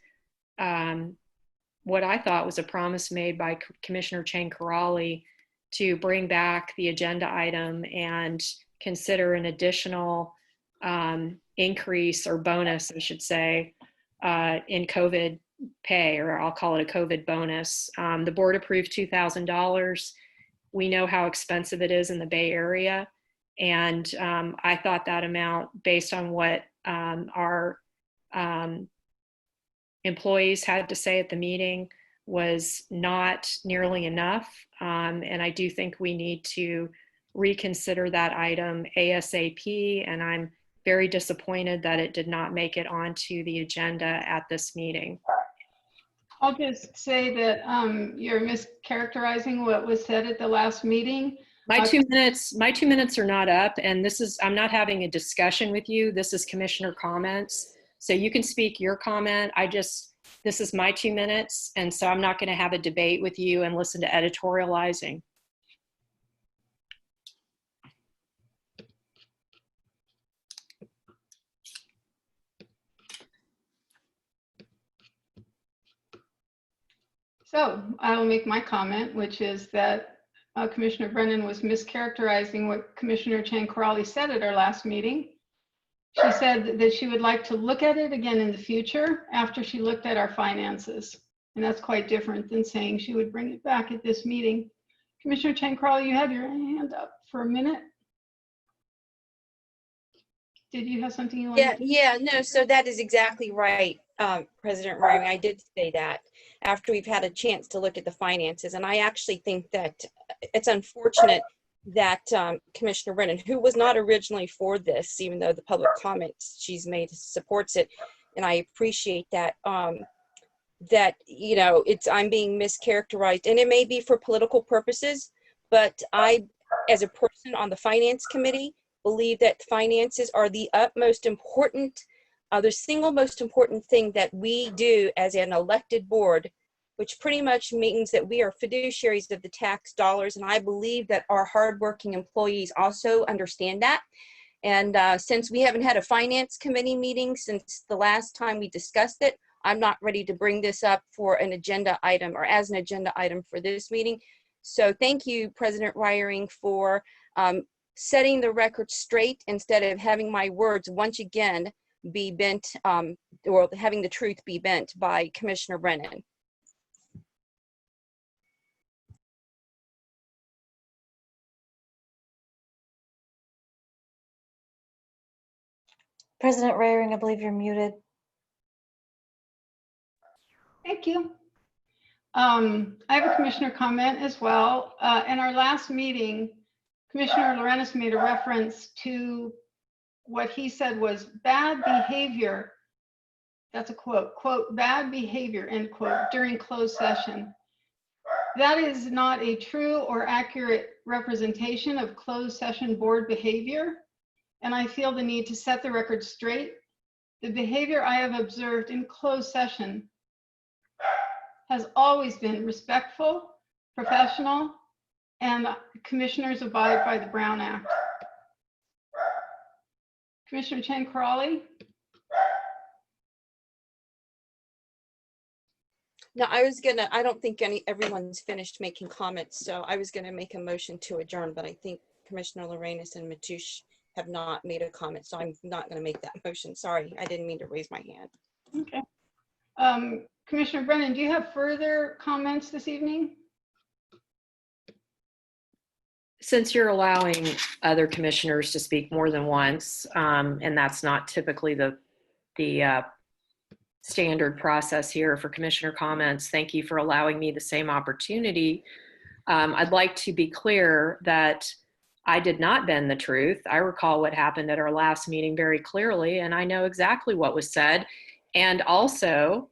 what I thought was a promise made by Commissioner Chang Crawley to bring back the agenda item and consider an additional increase or bonus, I should say, in COVID pay, or I'll call it a COVID bonus. The board approved $2,000. We know how expensive it is in the Bay Area. And I thought that amount, based on what our employees had to say at the meeting, was not nearly enough. And I do think we need to reconsider that item ASAP. And I'm very disappointed that it did not make it onto the agenda at this meeting. I'll just say that you're mischaracterizing what was said at the last meeting. My 2 minutes are not up, and I'm not having a discussion with you. This is commissioner comments. So you can speak your comment. This is my 2 minutes. And so I'm not going to have a debate with you and listen to editorializing. So I will make my comment, which is that Commissioner Brennan was mischaracterizing what Commissioner Chang Crawley said at our last meeting. She said that she would like to look at it again in the future after she looked at our finances. And that's quite different than saying she would bring it back at this meeting. Commissioner Chang Crawley, you had your hand up for a minute. Did you have something you wanted to? Yeah, no, so that is exactly right, President Ryring. I did say that after we've had a chance to look at the finances. And I actually think that it's unfortunate that Commissioner Brennan, who was not originally for this, even though the public comments she's made supports it, and I appreciate that, that, you know, I'm being mischaracterized, and it may be for political purposes, but I, as a person on the Finance Committee, believe that finances are the utmost important the single most important thing that we do as an elected board, which pretty much means that we are fiduciaries of the tax dollars. And I believe that our hardworking employees also understand that. And since we haven't had a finance committee meeting since the last time we discussed it, I'm not ready to bring this up for an agenda item or as an agenda item for this meeting. So thank you, President Reiering, for setting the record straight instead of having my words once again be bent, or having the truth be bent by Commissioner Brennan. President Reiering, I believe you're muted. Thank you. I have a commissioner comment as well. In our last meeting, Commissioner Lorenz made a reference to what he said was bad behavior. That's a quote, bad behavior, end quote, during closed session. That is not a true or accurate representation of closed session board behavior. And I feel the need to set the record straight. The behavior I have observed in closed session has always been respectful, professional, and commissioners abide by the Brown Act. Commissioner Chen Crawley. No, I don't think everyone's finished making comments, so I was gonna make a motion to adjourn, but I think Commissioner Lorenz and Mateusz have not made a comment, so I'm not gonna make that motion. Sorry, I didn't mean to raise my hand. Okay. Commissioner Brennan, do you have further comments this evening? Since you're allowing other commissioners to speak more than once, and that's not typically the standard process here for commissioner comments, thank you for allowing me the same opportunity. I'd like to be clear that I did not bend the truth. I recall what happened at our last meeting very clearly, and I know exactly what was said. And also,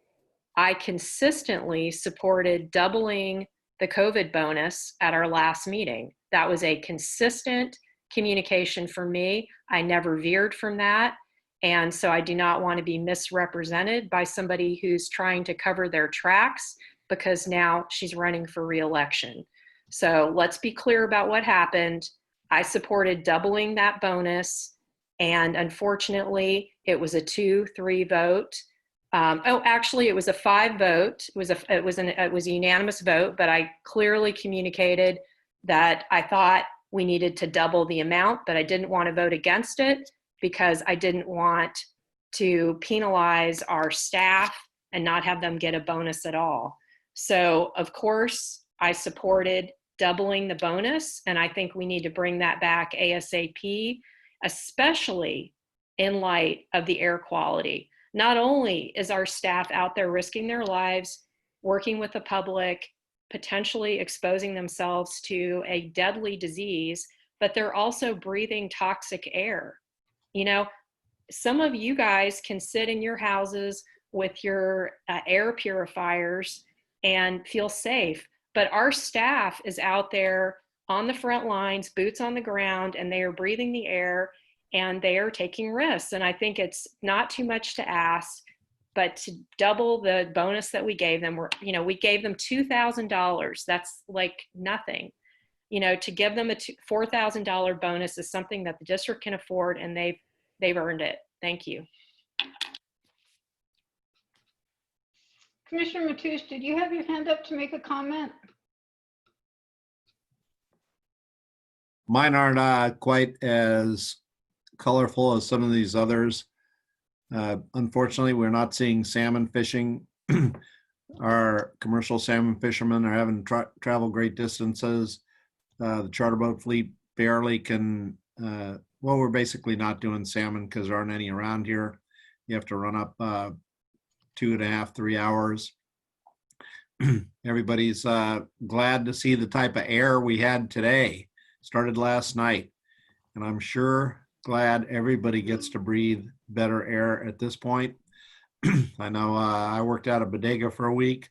I consistently supported doubling the COVID bonus at our last meeting. That was a consistent communication for me. I never veered from that. And so I do not want to be misrepresented by somebody who's trying to cover their tracks because now she's running for re-election. So let's be clear about what happened. I supported doubling that bonus. And unfortunately, it was a 2-3 vote. Actually, it was a 5 vote. It was a unanimous vote, but I clearly communicated that I thought we needed to double the amount, but I didn't want to vote against it because I didn't want to penalize our staff and not have them get a bonus at all. So, of course, I supported doubling the bonus, and I think we need to bring that back ASAP, especially in light of the air quality. Not only is our staff out there risking their lives, working with the public, potentially exposing themselves to a deadly disease, but they're also breathing toxic air. You know, some of you guys can sit in your houses with your air purifiers and feel safe, but our staff is out there on the front lines, boots on the ground, and they are breathing the air and they are taking risks. And I think it's not too much to ask, but to double the bonus that we gave them, we gave them $2,000. That's like nothing. You know, to give them a $4,000 bonus is something that the district can afford, and they've earned it. Thank you. Commissioner Mateusz, did you have your hand up to make a comment? Mine aren't quite as colorful as some of these others. Unfortunately, we're not seeing salmon fishing. Our commercial salmon fishermen are having to travel great distances. The charter boat fleet barely can, we're basically not doing salmon because there aren't any around here. You have to run up 2.5, 3 hours. Everybody's glad to see the type of air we had today. Started last night, and I'm sure glad everybody gets to breathe better air at this point. I know I worked out of Bodega for a week,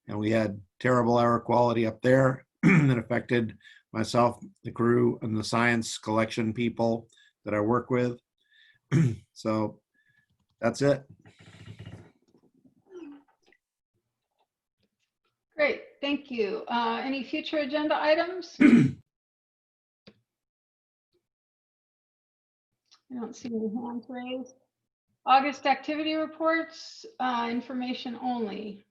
and we had terrible air quality up there that affected myself, the crew, and the science collection people that I work with. So That's it. Great, thank you. Any future agenda items? I don't see any hands raised. August activity reports, information only.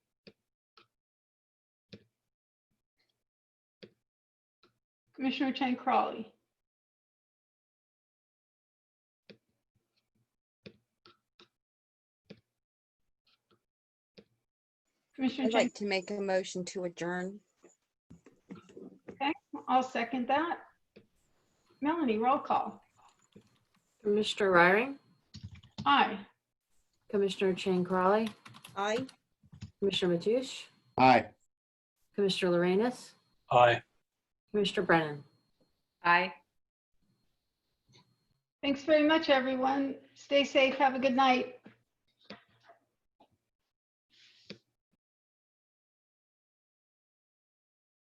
Commissioner Chang Crawley. Commissioner I'd Chang. like to make a motion to adjourn. Okay, I'll second that. Melanie, roll call. Commissioner Raring, Aye. Commissioner Chang Crawley, Aye. Commissioner Mateusz, Aye. Commissioner Lorenz, Aye. Commissioner Brennan. Aye. Thanks very much, everyone. Stay safe. Have a good night.